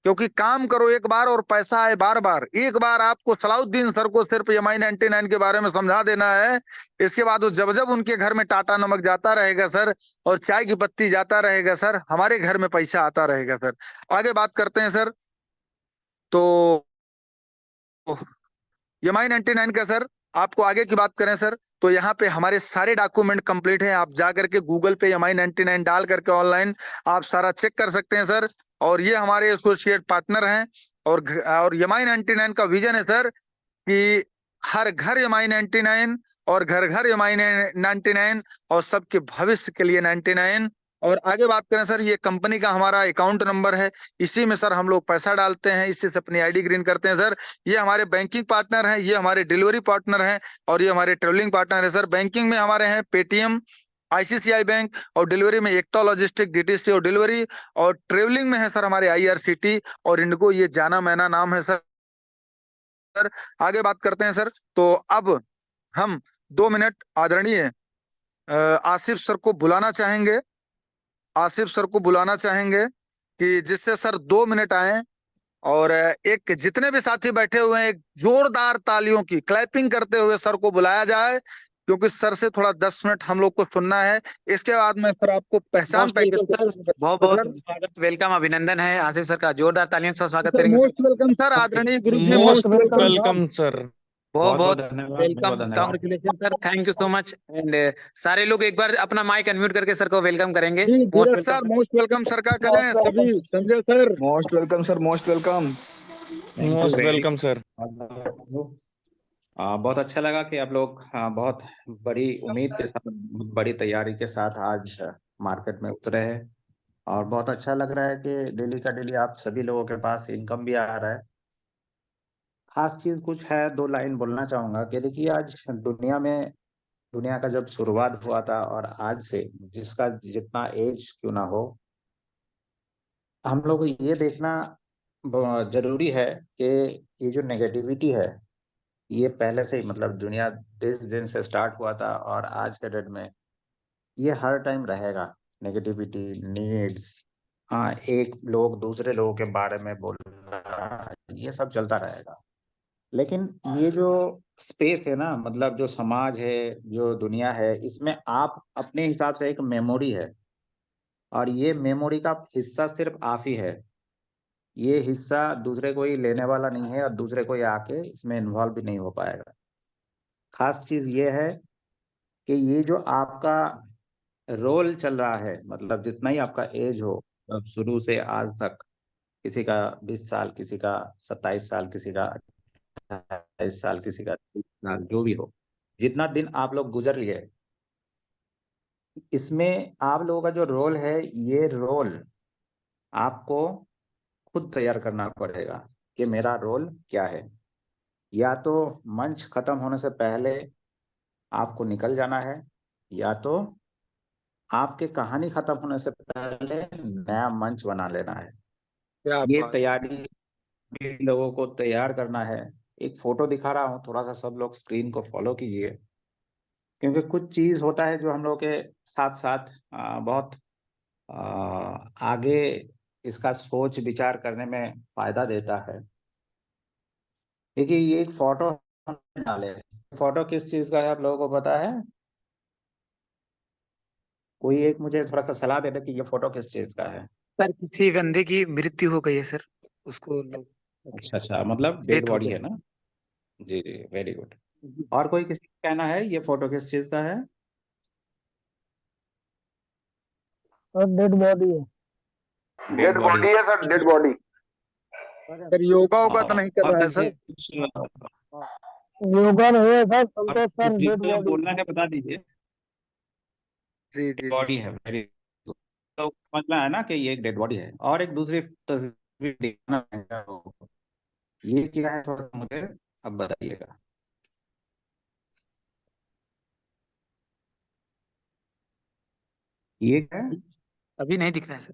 क्योंकि काम करो एक बार और पैसा आए बार बार। एक बार आपको सलाउद्दीन सर को सिर्फ MI99 के बारे में समझा देना है, इसके बाद वो जब जब उनके घर में टाटा नमक जाता रहेगा सर और चाय की पत्ती जाता रहेगा सर, हमारे घर में पैसा आता रहेगा सर। आगे बात करते हैं सर, तो MI99 का सर आपको आगे की बात करें सर, तो यहाँ पे हमारे सारे डॉक्यूमेंट कंप्लीट हैं। आप जा करके गूगल पे MI99 डाल करके ऑनलाइन आप सारा चेक कर सकते हैं सर। और ये हमारे एसोसिएट पार्टनर हैं। और MI99 का विजन है सर कि हर घर MI99 और घर घर MI99 और सबके भविष्य के लिए 99। और आगे बात करें सर, ये कंपनी का हमारा अकाउंट नंबर है, इसी में सर हम लोग पैसा डालते हैं, इसी से अपनी आईडी ग्रीन करते हैं सर। ये हमारे बैंकिंग पार्टनर हैं, ये हमारे डिलीवरी पार्टनर हैं, और ये हमारे ट्रेवलिंग पार्टनर है सर। बैंकिंग में हमारे हैं पेटीएम, ICICI बैंक, और डिलीवरी में एकता लॉजिस्टिक, DTC और डिलीवरी, और ट्रेवलिंग में है सर हमारे IRCT और इंडिगो। ये जाना माना नाम है सर। आगे बात करते हैं सर, तो अब हम 2 मिनट आदरणीय आसिफ सर को बुलाना चाहेंगे। आसिफ सर को बुलाना चाहेंगे कि जिससे सर 2 मिनट आए, और एक जितने भी साथी बैठे हुए हैं एक जोरदार तालियों की क्लैपिंग करते हुए सर को बुलाया जाए, क्योंकि सर से थोड़ा 10 मिनट हम लोग को सुनना है। इसके बाद में सर आपको पहचान मोस्ट वेलकम पैकेज सर, बहुत तो बहुत सर, स्वागत, वेलकम, अभिनंदन है आशीष सर का। जोरदार तालियों के साथ स्वागत सर करेंगे सर। मोस्ट वेलकम सर, आदरणीय गुरु जी most most welcome. Welcome sir. बहुत बहुत बहुत बहुत धन्यवाद, बहुत वेलकम, धन्यवाद। Congratulation sir, thank you so much. And सारे लोग एक बार अपना माइक अनम्यूट करके सर को वेलकम करेंगे। जी most Dheeraj welcome sir sir. Most welcome sir का करें सभी, Sanjay sir. Most welcome sir, most welcome. Thank you most very welcome sir. बहुत अच्छा लगा कि आप लोग बहुत बड़ी उम्मीद के साथ, बहुत बड़ी तैयारी के साथ आज मार्केट में उतरे हैं। और बहुत अच्छा लग रहा है कि डेली का डेली आप सभी लोगों के पास इनकम भी आ रहा है। खास चीज कुछ है, 2 लाइन बोलना चाहूंगा कि देखिए, आज दुनिया का जब शुरुआत हुआ था और आज से जिसका जितना एज क्यों ना हो, हम लोग को ये देखना जरूरी है कि ये जो नेगेटिविटी है, ये पहले से ही मतलब दुनिया जिस दिन से स्टार्ट हुआ था और आज के डेट में ये हर टाइम रहेगा। नेगेटिविटी, नीड्स, हाँ, एक लोग दूसरे लोगों के बारे में बोलना, ये सब चलता रहेगा। लेकिन ये जो स्पेस है ना, मतलब जो समाज है, जो दुनिया है, इसमें आप अपने हिसाब से एक मेमोरी है, और ये मेमोरी का हिस्सा सिर्फ आप ही है। ये हिस्सा दूसरे कोई लेने वाला नहीं है और दूसरे कोई आके इसमें इन्वॉल्व भी नहीं हो पाएगा। खास चीज ये है कि ये जो आपका रोल चल रहा है, मतलब जितना ही आपका एज हो, अब शुरू से आज तक, किसी का 20 साल, किसी का 27 साल, किसी का 28 साल, किसी का 30 साल, जो भी हो, जितना दिन आप लोग गुजर लिए, इसमें आप लोगों का जो रोल है, ये रोल आपको खुद तैयार करना पड़ेगा कि मेरा रोल क्या है। या तो मंच खत्म होने से पहले आपको निकल जाना है, या तो आपके कहानी खत्म होने से पहले नया मंच बना लेना है। क्या ये बात। तैयारी भी लोगों को तैयार करना है। एक फोटो दिखा रहा हूँ, थोड़ा सा सब लोग स्क्रीन को फॉलो कीजिए, क्योंकि कुछ चीज होता है जो हम लोग के साथ साथ बहुत आगे इसका सोच विचार करने में फायदा देता है। देखिए ये एक फोटो हमने डाले हैं। फोटो किस चीज का है आप लोगों को पता है? कोई एक मुझे थोड़ा सा सलाह दे दे कि ये फोटो किस चीज का है। सर किसी बंदे की मृत्यु हो गई है सर, उसको लोग अच्छा अच्छा, मतलब डेड डेथ हो बॉडी है गई। ना? जी जी, वेरी गुड। और कोई किसी का कहना है ये फोटो किस चीज का है? और डेड बॉडी है। डेड बॉडी है sir, dead body. Sir yoga वोगा तो नहीं कर और रहा है किसी सर? कुछ योगा नहीं है सर, और संतोष सर, किसी डेड को बॉडी। बोलना है बता दीजिए। जी जी जी बॉडी है, वेरी गुड। तो समझना है ना कि ये एक डेड बॉडी है। और एक दूसरी तस्वीर दिखाना है आपको। ये क्या है थोड़ा सा मुझे अब बताइएगा। ये क्या है? अभी नहीं दिख रहा है सर।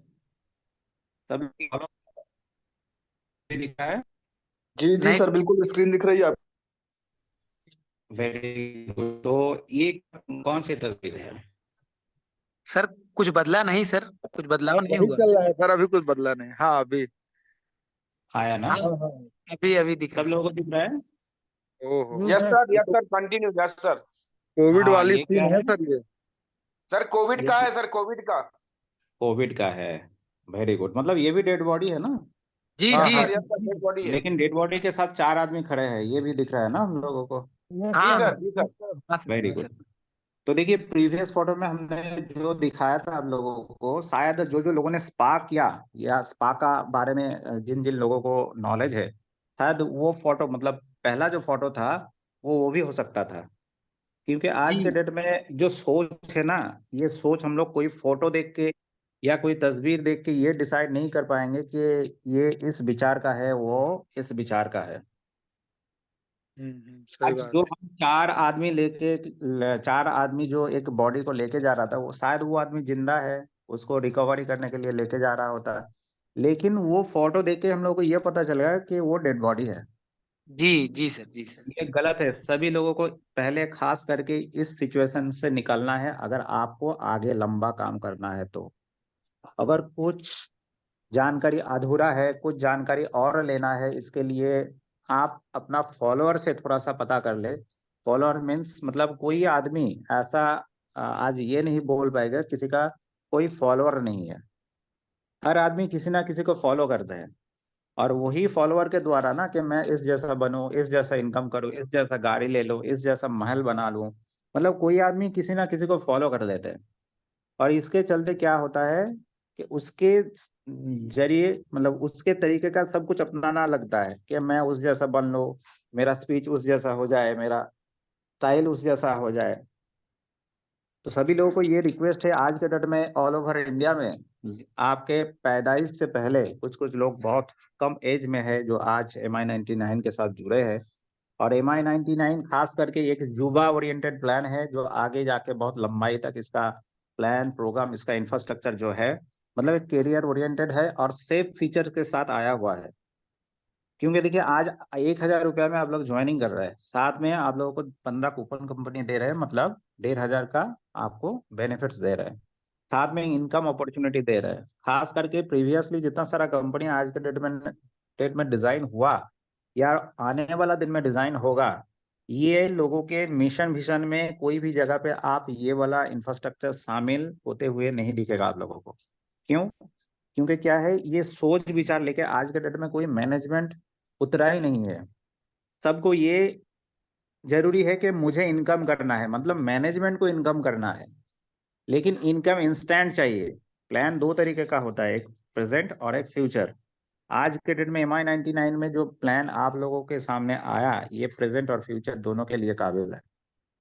सभी दिखा है। जी जी नहीं सर, बिल्कुल स्क्रीन दिख रही है आप। Very good. तो ये कौन सी तस्वीर है? सर, कुछ बदला नहीं सर, कुछ बदलाव नहीं वही हुआ। चल रहा है सर, अभी कुछ बदला नहीं। हाँ अभी। आया ना? हाँ, हाँ हाँ। अभी अभी दिखा सब सर। लोगों को दिख रहा है? ओहो। जी sir. Yes sir, continue, yes sir. Covid हाँ, वाली ये क्या सीन है है? सर ये। सर कोविड ये का है सर, कोविड का। कोविड का है। Very good. मतलब ये भी डेड बॉडी है ना? जी हाँ जी हाँ। यस सर, डेड बॉडी है। लेकिन डेड बॉडी के साथ चार आदमी खड़े हैं, ये भी दिख रहा है ना हम लोगों को? यस जी हाँ सर, सर, हाँ जी सर। हाँ सर, वेरी हाँ गुड। सर। तो देखिए प्रीवियस फोटो में हमने जो दिखाया था आप लोगों को, शायद जो जो लोगों ने स्पा किया या स्पा का बारे में जिन जिन लोगों को नॉलेज है, शायद वो फोटो मतलब पहला जो फोटो था वो भी हो सकता था। क्योंकि आज के जी डेट में जो सोच है ना, ये सोच हम लोग कोई फोटो देख के या कोई तस्वीर देख के ये डिसाइड नहीं कर पाएंगे कि ये इस विचार का है, वो इस विचार का है। सही आज जो बात है। हम चार आदमी लेके चार आदमी जो एक बॉडी को लेके जा रहा था, वो शायद वो आदमी जिंदा है, उसको रिकवरी करने के लिए लेके जा रहा होता है। लेकिन वो फोटो देख के हम लोग को ये पता चल गया कि वो डेड बॉडी है। जी जी सर, जी सर। ये गलत है। सभी लोगों को पहले खास करके इस सिचुएशन से निकलना है अगर आपको आगे लंबा काम करना है तो। अगर कुछ जानकारी अधूरा है, कुछ जानकारी और लेना है, इसके लिए आप अपना फॉलोअर से थोड़ा सा पता कर ले। फॉलोअर मीन्स मतलब कोई आदमी ऐसा आज ये नहीं बोल पाएगा किसी का कोई फॉलोअर नहीं है। हर आदमी किसी ना किसी को फॉलो करता है, और वही फॉलोअर के द्वारा ना कि मैं इस जैसा बनूं, इस जैसा इनकम करूं, इस जैसा गाड़ी ले लूं, इस जैसा महल बना लूं, मतलब कोई आदमी किसी ना किसी को फॉलो कर लेते हैं। और इसके चलते क्या होता है कि उसके जरिए मतलब उसके तरीके का सब कुछ अपनाना लगता है कि मैं उस जैसा बन लूं, मेरा स्पीच उस जैसा हो जाए, मेरा स्टाइल उस जैसा हो जाए। तो सभी लोगों को ये रिक्वेस्ट है आज के डेट में ऑल ओवर इंडिया में, आपके पैदाइश से पहले कुछ कुछ लोग बहुत कम एज में है जो आज MI99 के साथ जुड़े हैं। और MI99 खास करके एक युवा ओरिएंटेड प्लान है जो आगे जाके बहुत लंबाई तक इसका प्लान प्रोग्राम, इसका इंफ्रास्ट्रक्चर जो है, मतलब एक कैरियर ओरिएंटेड है और सेफ फीचर के साथ आया हुआ है। क्योंकि देखिए आज 1,000 रुपया में आप लोग ज्वाइनिंग कर रहे हैं, साथ में आप लोगों को 15 कूपन कंपनी दे रहे हैं, मतलब 1,500 का आपको बेनिफिट्स दे रहे हैं, साथ में इनकम अपॉर्चुनिटी दे रहे हैं। खास करके प्रीवियसली जितना सारा कंपनी आज के डेट में डिजाइन हुआ या आने वाला दिन में डिजाइन होगा, ये लोगों के मिशन विजन में कोई भी जगह पे आप ये वाला इंफ्रास्ट्रक्चर शामिल होते हुए नहीं दिखेगा आप लोगों को। क्यों? क्योंकि क्या है, ये सोच विचार लेके आज के डेट में कोई मैनेजमेंट उतरा ही नहीं है। सबको ये जरूरी है कि मुझे इनकम करना है, मतलब मैनेजमेंट को इनकम करना है, लेकिन इनकम इंस्टेंट चाहिए। प्लान दो तरीके का होता है, एक प्रेजेंट और एक फ्यूचर। आज के डेट में MI99 में जो प्लान आप लोगों के सामने आया, ये प्रेजेंट और फ्यूचर दोनों के लिए काबिल है।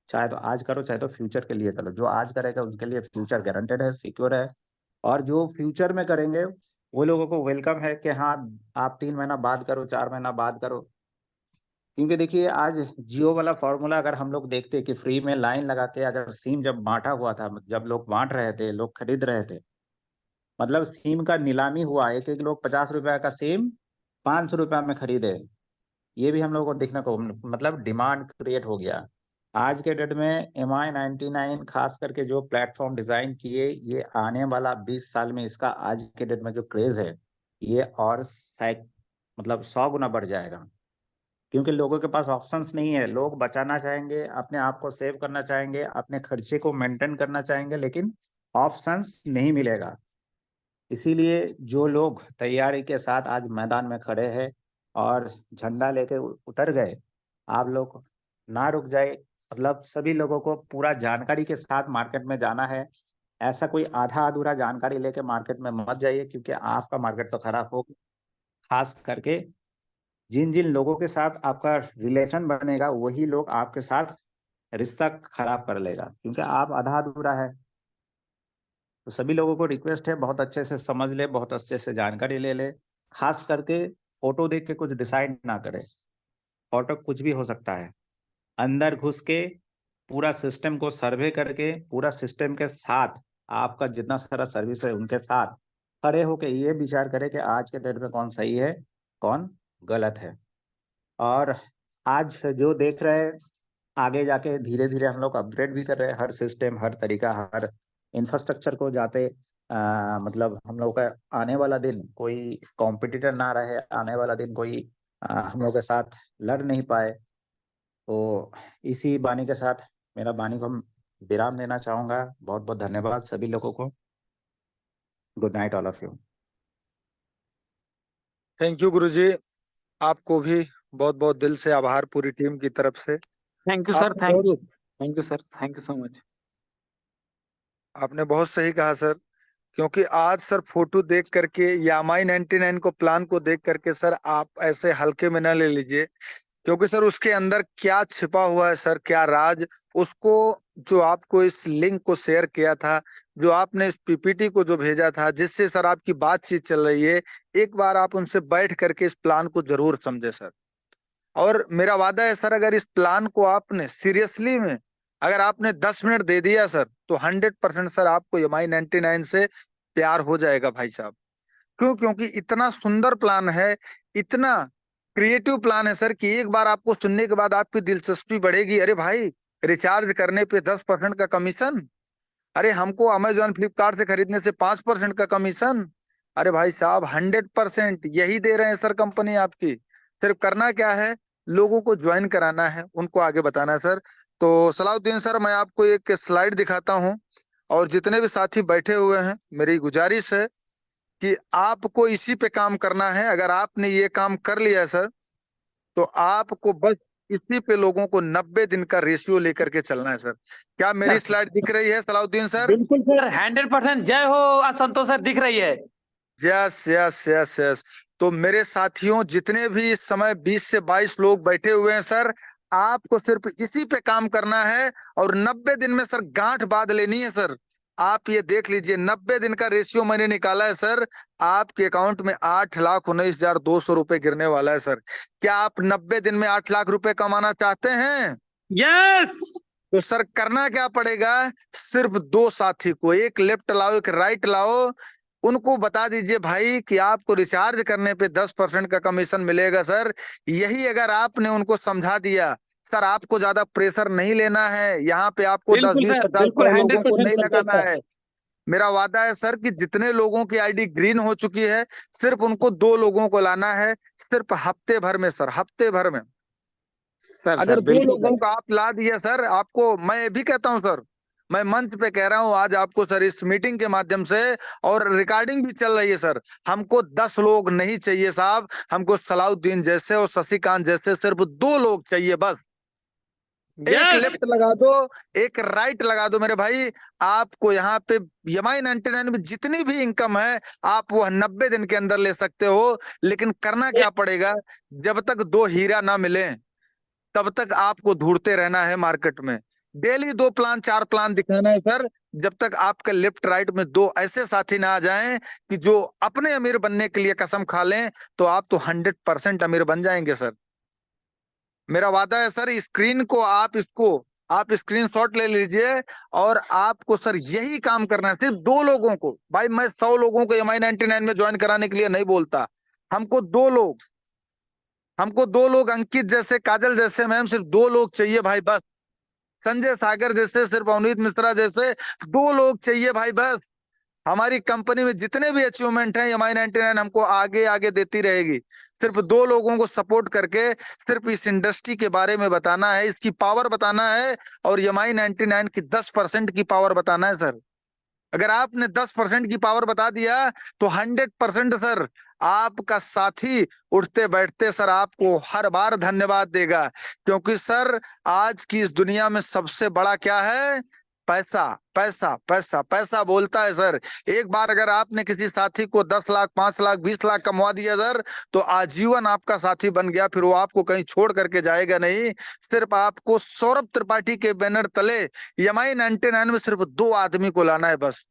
चाहे तो आज करो, चाहे तो फ्यूचर के लिए करो। जो आज करेगा उसके लिए फ्यूचर गारंटेड है, सिक्योर है। और जो फ्यूचर में करेंगे वो लोगों को वेलकम है कि हाँ आप 3 महीना बाद करो, 4 महीना बाद करो। क्योंकि देखिए आज जियो वाला फॉर्मूला अगर हम लोग देखते कि फ्री में लाइन लगा के अगर सिम जब बांटा हुआ था, जब लोग बांट रहे थे, लोग खरीद रहे थे, मतलब सिम का नीलामी हुआ, एक एक लोग 50 रुपए का सिम 500 रुपए में खरीदे। ये भी हम लोग को देखने को मतलब डिमांड क्रिएट हो गया। आज के डेट में MI99 खास करके जो प्लेटफॉर्म डिजाइन किए, ये आने वाला 20 साल में इसका आज के डेट में जो क्रेज है ये और मतलब 100 गुना बढ़ जाएगा। क्योंकि लोगों के पास ऑप्शंस नहीं है, लोग बचाना चाहेंगे, अपने आप को सेव करना चाहेंगे, अपने खर्चे को मेंटेन करना चाहेंगे, लेकिन ऑप्शंस नहीं मिलेगा। इसीलिए जो लोग तैयारी के साथ आज मैदान में खड़े हैं और झंडा लेके उतर गए, आप लोग ना रुक जाए। मतलब सभी लोगों को पूरा जानकारी के साथ मार्केट में जाना है। ऐसा कोई आधा अधूरा जानकारी लेके मार्केट में मत जाइए, क्योंकि आपका मार्केट तो खराब होगा। खास करके जिन जिन लोगों के साथ आपका रिलेशन बनेगा वही लोग आपके साथ रिश्ता खराब कर लेगा, क्योंकि आप आधा अधूरा है। तो सभी लोगों को रिक्वेस्ट है, बहुत अच्छे से समझ ले, बहुत अच्छे से जानकारी ले ले। खास करके फोटो देख के कुछ डिसाइड ना करे, फोटो कुछ भी हो सकता है। अंदर घुस के पूरा सिस्टम को सर्वे करके, पूरा सिस्टम के साथ आपका जितना सारा सर्विस है उनके साथ खड़े होके ये विचार करे कि आज के डेट में कौन सही है कौन गलत है। और आज जो देख रहे हैं, आगे जाके धीरे धीरे हम लोग अपग्रेड भी कर रहे हैं, हर सिस्टम, हर तरीका, हर इंफ्रास्ट्रक्चर को जाते मतलब हम लोग का आने वाला दिन कोई कॉम्पिटिटर ना रहे, आने वाला दिन कोई हम लोग के साथ लड़ नहीं पाए। तो इसी बानी के साथ मेरा बानी को विराम देना चाहूंगा। बहुत बहुत धन्यवाद सभी लोगों को। Good night all of you. Thank you गुरुजी, आपको भी बहुत बहुत दिल से आभार पूरी टीम की तरफ से। थैंक यू सर, आपने थैंक बहुत you, thank you sir, thank you so much. आपने बहुत सही कहा सर, क्योंकि आज सर फोटो देख करके या MI99 को प्लान को देख करके सर आप ऐसे हल्के में ना ले लीजिए, क्योंकि सर उसके अंदर क्या छिपा हुआ है सर, क्या राज, उसको जो आपको इस लिंक को शेयर किया था, जो आपने इस PPT को जो भेजा था, जिससे सर आपकी बातचीत चल रही है, एक बार आप उनसे बैठ करके इस प्लान को जरूर समझे सर। और मेरा वादा है सर, अगर इस प्लान को आपने सीरियसली में अगर आपने 10 मिनट दे दिया सर, तो 100% सर आपको MI99 से प्यार हो जाएगा भाई साहब। क्यों? क्योंकि इतना सुंदर प्लान है, इतना क्रिएटिव प्लान है सर, कि एक बार आपको सुनने के बाद आपकी दिलचस्पी बढ़ेगी। अरे भाई, रिचार्ज करने पे 10% का कमीशन, अरे हमको अमेजोन फ्लिपकार्ट से खरीदने से 5% का कमीशन। अरे भाई साहब, 100% यही दे रहे हैं सर कंपनी आपकी। सिर्फ करना क्या है, लोगों को ज्वाइन कराना है, उनको आगे बताना है सर। तो सलाउद्दीन सर, मैं आपको एक स्लाइड दिखाता हूँ, और जितने भी साथी बैठे हुए हैं, मेरी गुजारिश है कि आपको इसी पे काम करना है। अगर आपने ये काम कर लिया सर, तो आपको बस इसी पे लोगों को 90 दिन का रेशियो लेकर के चलना है सर। क्या मेरी स्लाइड दिख रही है सलाउद्दीन सर? बिल्कुल सर, 100% जय हो संतोष सर, दिख रही है। Yes yes yes yes. तो मेरे साथियों, जितने भी इस समय 20 से 22 लोग बैठे हुए हैं सर, आपको सिर्फ इसी पे काम करना है, और 90 दिन में सर गांठ बांध लेनी है सर। आप ये देख लीजिए, 90 दिन का रेशियो मैंने निकाला है सर, आपके अकाउंट में 8,19,200 रुपए गिरने वाला है सर। क्या आप 90 दिन में 8 लाख रुपए कमाना चाहते हैं? यस। तो सर करना क्या पड़ेगा, सिर्फ 2 साथी को, एक लेफ्ट लाओ एक राइट लाओ, उनको बता दीजिए भाई कि आपको रिचार्ज करने पे 10% का कमीशन मिलेगा सर। यही अगर आपने उनको समझा दिया सर, आपको ज्यादा प्रेशर नहीं लेना है, यहाँ पे आपको 10, बिल्कुल 20, सर, 50, बिल्कुल 100 लोगों को 100% नहीं संतोष लगाना सर। है। मेरा वादा है सर कि जितने लोगों की आईडी ग्रीन हो चुकी है, सिर्फ उनको 2 लोगों को लाना है, सिर्फ हफ्ते भर में सर, हफ्ते भर में। सर अगर सर 2 बिल्कुल लोगों सर। को आप ला दिया सर, आपको मैं ये भी कहता हूं सर, मैं मंच पे कह रहा हूं आज आपको सर, इस मीटिंग के माध्यम से, और रिकॉर्डिंग भी चल रही है सर, हमको 10 लोग नहीं चाहिए साहब, हमको सलाउद्दीन जैसे और शशिकांत जैसे सिर्फ 2 लोग चाहिए बस। एक यस। लेफ्ट लगा दो, एक राइट लगा दो मेरे भाई। आपको यहाँ पे MI99 में जितनी भी इनकम है, आप वो 90 दिन के अंदर ले सकते हो। लेकिन करना क्या पड़ेगा, जब तक 2 हीरा ना मिले, तब तक आपको ढूंढते रहना है मार्केट में। डेली 2 प्लान 4 प्लान दिखाना है सर, जब तक आपके लेफ्ट राइट में दो ऐसे साथी ना आ जाएं कि जो अपने अमीर बनने के लिए कसम खा लें, तो आप तो 100% अमीर बन जाएंगे सर। मेरा वादा है सर, स्क्रीन को आप स्क्रीनशॉट ले लीजिए, और आपको सर यही काम करना है, सिर्फ 2 लोगों को। भाई मैं 100 लोगों को MI99 में ज्वाइन कराने के लिए नहीं बोलता, हमको 2 लोग अंकित जैसे, काजल जैसे मैम, सिर्फ 2 लोग चाहिए भाई बस। संजय सागर जैसे, सिर्फ अवनीत मिश्रा जैसे 2 लोग चाहिए भाई बस। हमारी कंपनी में जितने भी अचीवमेंट हैं MI99 हमको आगे आगे देती रहेगी। सिर्फ 2 लोगों को सपोर्ट करके सिर्फ इस इंडस्ट्री के बारे में बताना है, इसकी पावर बताना है, और MI99 की 10% की पावर बताना है सर। अगर आपने 10% की पावर बता दिया तो 100% सर आपका साथी उठते बैठते सर आपको हर बार धन्यवाद देगा। क्योंकि सर आज की इस दुनिया में सबसे बड़ा क्या है? पैसा पैसा पैसा पैसा बोलता है सर। एक बार अगर आपने किसी साथी को 10 लाख 5 लाख 20 लाख कमवा दिया सर, तो आजीवन आपका साथी बन गया, फिर वो आपको कहीं छोड़ करके जाएगा नहीं। सिर्फ आपको सौरभ त्रिपाठी के बैनर तले MI99 में सिर्फ 2 आदमी को लाना है बस।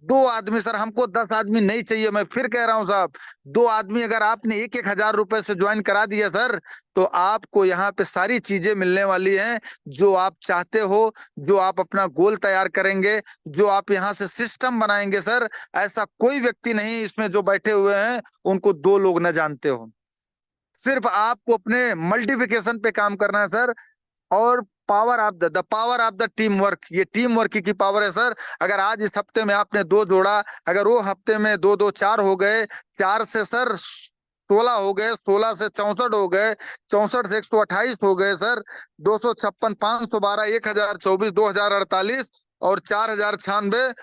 2 आदमी सर, हमको 10 आदमी नहीं चाहिए। मैं फिर कह रहा हूं साहब, 2 आदमी अगर आपने 1-1 हजार रुपए से ज्वाइन करा दिया सर, तो आपको यहाँ पे सारी चीजें मिलने वाली हैं जो आप चाहते हो, जो आप अपना गोल तैयार करेंगे, जो आप यहाँ से सिस्टम बनाएंगे सर। ऐसा कोई व्यक्ति नहीं इसमें जो बैठे हुए हैं उनको 2 लोग न जानते हो। सिर्फ आपको अपने मल्टीप्लिकेशन पे काम करना है सर। और power of the team work, ये टीम वर्क की पावर है सर। अगर आज इस हफ्ते में आपने 2 जोड़ा, अगर वो हफ्ते में 2-2 4 हो गए, 4 से सर 16 हो गए, 16 से 64 हो गए, 64 से 128 हो गए सर, 256, 512, 1024, 2048 और 4096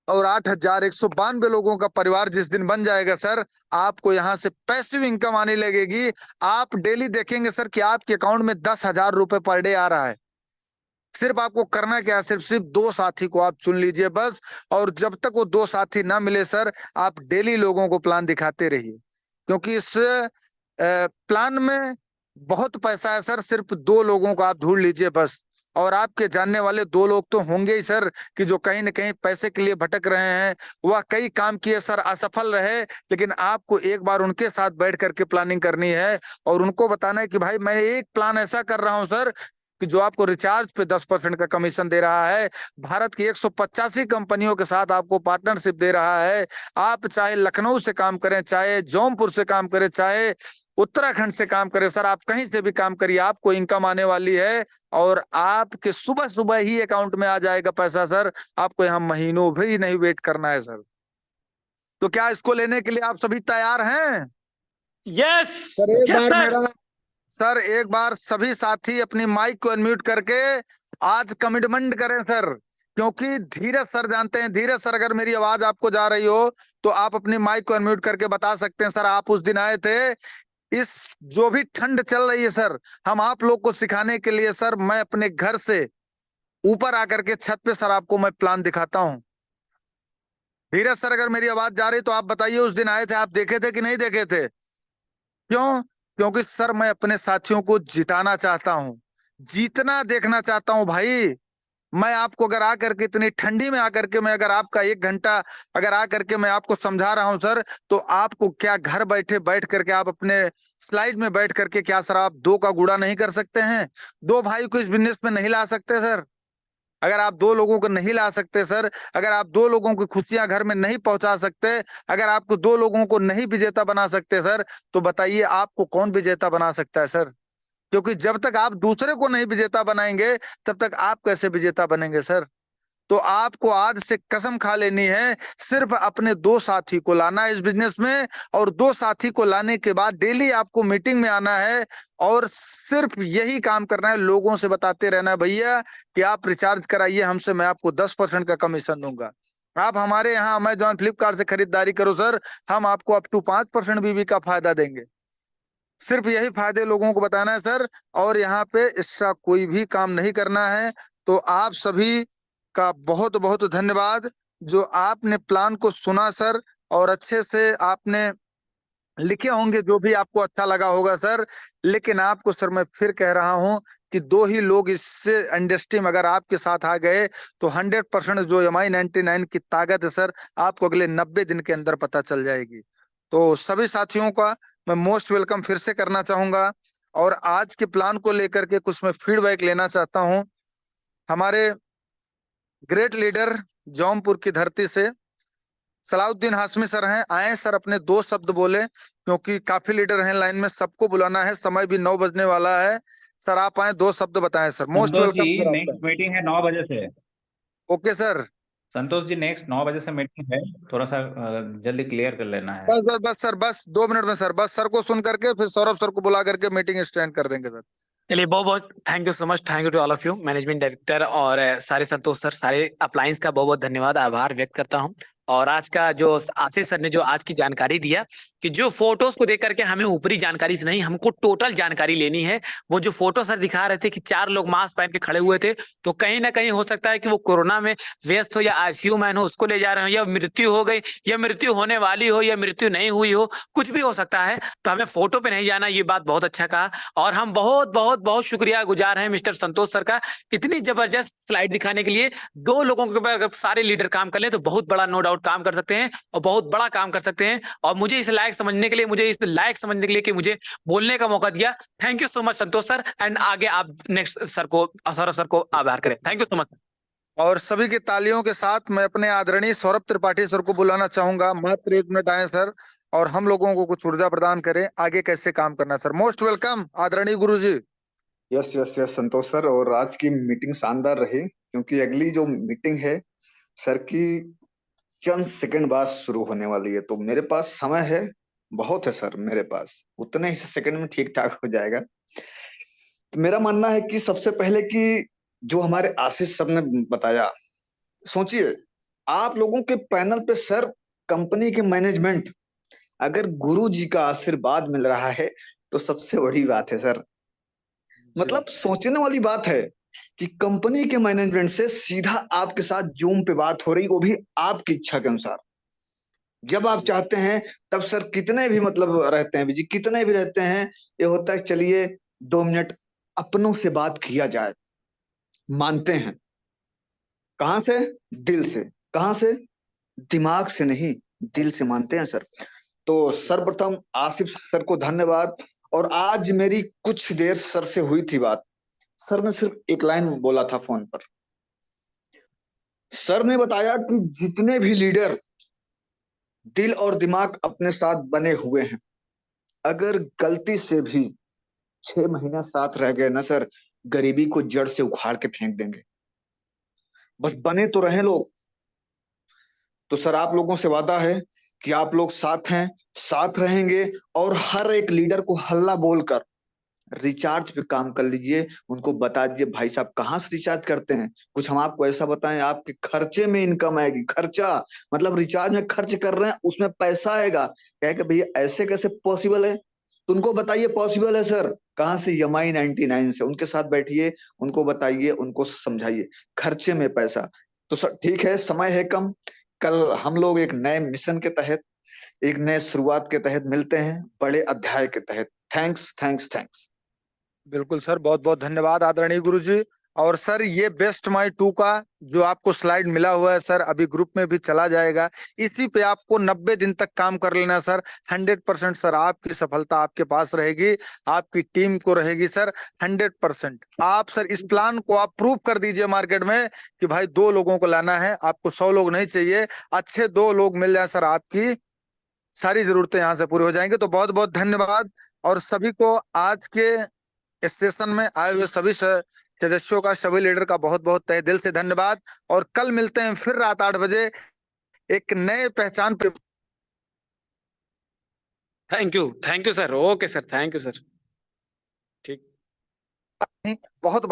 और 8192 लोगों का परिवार जिस दिन बन जाएगा सर, आपको यहाँ से पैसिव इनकम आने लगेगी। आप डेली देखेंगे सर कि आपके अकाउंट में 10,000 रुपए पर डे आ रहा है। सिर्फ आपको करना क्या है, सिर्फ 2 साथी को आप चुन लीजिए बस। और जब तक वो 2 साथी ना मिले सर, आप डेली लोगों को प्लान दिखाते रहिए, क्योंकि इस प्लान में बहुत पैसा है सर। सिर्फ 2 लोगों को आप ढूंढ लीजिए बस। और आपके जानने वाले 2 लोग तो होंगे ही सर, कि जो कहीं न कहीं पैसे के लिए भटक रहे हैं। वह कई काम किए सर, असफल रहे, लेकिन आपको एक बार उनके साथ बैठ करके प्लानिंग करनी है, और उनको बताना है कि भाई मैं एक प्लान ऐसा कर रहा हूं सर, कि जो आपको रिचार्ज पे 10% का कमीशन दे रहा है, भारत की 185 कंपनियों के साथ आपको पार्टनरशिप दे रहा है। आप चाहे लखनऊ से काम करें, चाहे जौनपुर से काम करें, चाहे उत्तराखंड से काम करें सर, आप कहीं से भी काम करिए, आपको इनकम आने वाली है। और आपके सुबह सुबह ही अकाउंट में आ जाएगा पैसा सर। आपको यहाँ महीनों भी नहीं वेट करना है सर। तो क्या इसको लेने के लिए आप सभी तैयार हैं? यस सर एक यस बार सर। मेरा सर एक बार सभी साथी अपनी माइक को अनम्यूट करके आज कमिटमेंट करें सर। क्योंकि धीरज सर जानते हैं, धीरज सर अगर मेरी आवाज आपको जा रही हो तो आप अपनी माइक को अनम्यूट करके बता सकते हैं सर, आप उस दिन आए थे। इस जो भी ठंड चल रही है सर, हम आप लोग को सिखाने के लिए सर, मैं अपने घर से ऊपर आकर के छत पे सर आपको मैं प्लान दिखाता हूँ। धीरज सर अगर मेरी आवाज जा रही तो आप बताइए, उस दिन आए थे, आप देखे थे कि नहीं देखे थे? क्यों? क्योंकि सर मैं अपने साथियों को जिताना चाहता हूं, जीतना देखना चाहता हूं भाई। मैं आपको अगर आकर के इतनी ठंडी में आकर के मैं अगर आपका 1 घंटा अगर आकर के मैं आपको समझा रहा हूं सर, तो आपको क्या घर बैठे बैठ करके आप अपने स्लाइड में बैठ करके क्या सर आप 2 का गुणा नहीं कर सकते हैं? 2 भाई को इस बिजनेस में नहीं ला सकते सर? अगर आप 2 लोगों को नहीं ला सकते सर, अगर आप 2 लोगों की खुशियां घर में नहीं पहुंचा सकते, अगर आपको 2 लोगों को नहीं विजेता बना सकते सर, तो बताइए आपको कौन विजेता बना सकता है सर? क्योंकि जब तक आप दूसरे को नहीं विजेता बनाएंगे, तब तक आप कैसे विजेता बनेंगे सर? तो आपको आज से कसम खा लेनी है, सिर्फ अपने 2 साथी को लाना है इस बिजनेस में। और 2 साथी को लाने के बाद डेली आपको मीटिंग में आना है, और सिर्फ यही काम करना है, लोगों से बताते रहना है भैया कि आप रिचार्ज कराइए हमसे, मैं आपको 10% का कमीशन दूंगा। आप हमारे यहाँ अमेजॉन फ्लिपकार्ट से खरीदारी करो सर, हम आपको अप टू 5% बीबी का फायदा देंगे। सिर्फ यही फायदे लोगों को बताना है सर, और यहाँ पे एक्स्ट्रा कोई भी काम नहीं करना है। तो आप सभी का बहुत बहुत धन्यवाद जो आपने प्लान को सुना सर, और अच्छे से आपने लिखे होंगे जो भी आपको अच्छा लगा होगा सर। लेकिन आपको सर मैं फिर कह रहा हूं कि दो ही लोग इससे इंडस्ट्री में अगर आपके साथ आ गए तो 100% जो MI99 की ताकत है सर, आपको अगले 90 दिन के अंदर पता चल जाएगी। तो सभी साथियों का मैं मोस्ट वेलकम फिर से करना चाहूंगा। और आज के प्लान को लेकर के कुछ मैं फीडबैक लेना चाहता हूं हमारे ग्रेट लीडर जौनपुर की धरती से सलाउद्दीन हाशमी सर हैं। आए सर, अपने दो शब्द बोले, क्योंकि काफी लीडर हैं लाइन में, सबको बुलाना है, समय भी 9 बजने वाला है। सर आप आए, दो शब्द बताएं सर। मोस्ट संतोष वेलकम जी, सर आपका। नेक्स्ट मीटिंग है 9 बजे से। Okay sir. Santosh ji, next 9 बजे से मीटिंग है, थोड़ा सा जल्दी क्लियर कर लेना है। बस बस बस सर, बस 2 मिनट में सर, बस सर को सुन करके फिर सौरभ सर को बुला करके मीटिंग स्टैंड कर देंगे सर। चलिए, बहुत बहुत thank you so much, thank you to all of you, management director और सारे संतोष सर, सारे अप्लायंस का बहुत बहुत धन्यवाद, आभार व्यक्त करता हूं। और आज का जो आशीष सर ने जो आज की जानकारी दिया कि जो फोटोज को देख करके हमें ऊपरी जानकारी से नहीं, हमको टोटल जानकारी लेनी है। वो जो फोटो सर दिखा रहे थे कि 4 लोग मास्क पहन के खड़े हुए थे, तो कहीं ना कहीं हो सकता है कि वो कोरोना में व्यस्त हो या आईसीयू मैन हो, उसको ले जा रहे हो, या मृत्यु हो गई या मृत्यु होने वाली हो या मृत्यु नहीं हुई हो, कुछ भी हो सकता है। तो हमें फोटो पे नहीं जाना, ये बात बहुत अच्छा कहा। और हम बहुत बहुत बहुत शुक्रिया गुजार हैं मिस्टर संतोष सर का, इतनी जबरदस्त स्लाइड दिखाने के लिए। 2 लोगों के ऊपर अगर सारे लीडर काम कर ले तो बहुत बड़ा नो डाउट काम कर सकते हैं और बहुत बड़ा काम कर सकते हैं। और मुझे इस लायक समझने के लिए, मुझे इस लायक समझने के लिए कि मुझे बोलने का मौका दिया, thank you so much Santosh sir. And आगे आप नेक्स्ट सर को, सौरभ सर को आभार करें। Thank you so much. और सभी की तालियों के साथ मैं अपने आदरणीय सौरभ त्रिपाठी सर को बुलाना चाहूंगा। मात्र 1 मिनट आए सर और हम लोगों को कुछ ऊर्जा प्रदान करें, आगे कैसे काम करना सर। मोस्ट वेलकम आदरणीय गुरु जी। यस यस यस संतोष सर, और आज की मीटिंग शानदार रही, क्योंकि अगली जो मीटिंग है सर की चंद सेकंड बाद शुरू होने वाली है। तो मेरे पास समय है, बहुत है सर मेरे पास, उतने ही सेकंड में ठीक ठाक हो जाएगा। तो मेरा मानना है कि सबसे पहले कि जो हमारे आशीष सर ने बताया, सोचिए आप लोगों के पैनल पे सर कंपनी के मैनेजमेंट, अगर गुरु जी का आशीर्वाद मिल रहा है तो सबसे बड़ी बात है सर। मतलब सोचने वाली बात है कि कंपनी के मैनेजमेंट से सीधा आपके साथ जूम पे बात हो रही, वो भी आपकी इच्छा के अनुसार। जब आप चाहते हैं तब सर कितने भी मतलब रहते हैं बिजी, कितने भी रहते हैं, ये होता है चलिए 2 मिनट अपनों से बात किया जाए। मानते हैं कहां से? दिल से। कहां से? दिमाग से नहीं, दिल से मानते हैं सर। तो सर्वप्रथम आसिफ सर को धन्यवाद। और आज मेरी कुछ देर सर से हुई थी बात, सर ने सिर्फ एक लाइन बोला था फोन पर। सर ने बताया कि जितने भी लीडर दिल और दिमाग अपने साथ बने हुए हैं, अगर गलती से भी 6 महीना साथ रह गए ना सर, गरीबी को जड़ से उखाड़ के फेंक देंगे। बस बने तो रहे लोग। तो सर आप लोगों से वादा है कि आप लोग साथ हैं, साथ रहेंगे, और हर एक लीडर को हल्ला बोलकर रिचार्ज पे काम कर लीजिए। उनको बता दीजिए भाई साहब कहाँ से रिचार्ज करते हैं, कुछ हम आपको ऐसा बताएं आपके खर्चे में इनकम आएगी। खर्चा मतलब रिचार्ज में खर्च कर रहे हैं उसमें पैसा आएगा। कहे कि भैया ऐसे कैसे पॉसिबल है, तो उनको बताइए पॉसिबल है सर। कहाँ से? MI99 से। उनके साथ बैठिए, उनको बताइए, उनको समझाइए खर्चे में पैसा। तो सर ठीक है, समय है कम, कल हम लोग एक नए मिशन के तहत, एक नए शुरुआत के तहत मिलते हैं, बड़े अध्याय के तहत। Thanks thanks thanks. बिल्कुल सर, बहुत बहुत धन्यवाद आदरणीय गुरु जी। और सर ये बेस्ट माई 2 का जो आपको स्लाइड मिला हुआ है सर, अभी ग्रुप में भी चला जाएगा। इसी पे आपको 90 दिन तक काम कर लेना सर। 100% सर आपकी सफलता आपके पास रहेगी, आपकी टीम को रहेगी सर। 100% आप सर इस प्लान को आप प्रूव कर दीजिए मार्केट में कि भाई 2 लोगों को लाना है, आपको 100 लोग नहीं चाहिए, अच्छे 2 लोग मिल जाए सर, आपकी सारी जरूरतें यहाँ से पूरी हो जाएंगी। तो बहुत बहुत धन्यवाद। और सभी को आज के इस सेशन में आए हुए सभी सदस्यों का, सभी लीडर का बहुत बहुत तहे दिल से धन्यवाद। और कल मिलते हैं फिर रात 8 बजे एक नए पहचान पे। Thank you sir, okay sir, thank you sir. ठीक। बहुत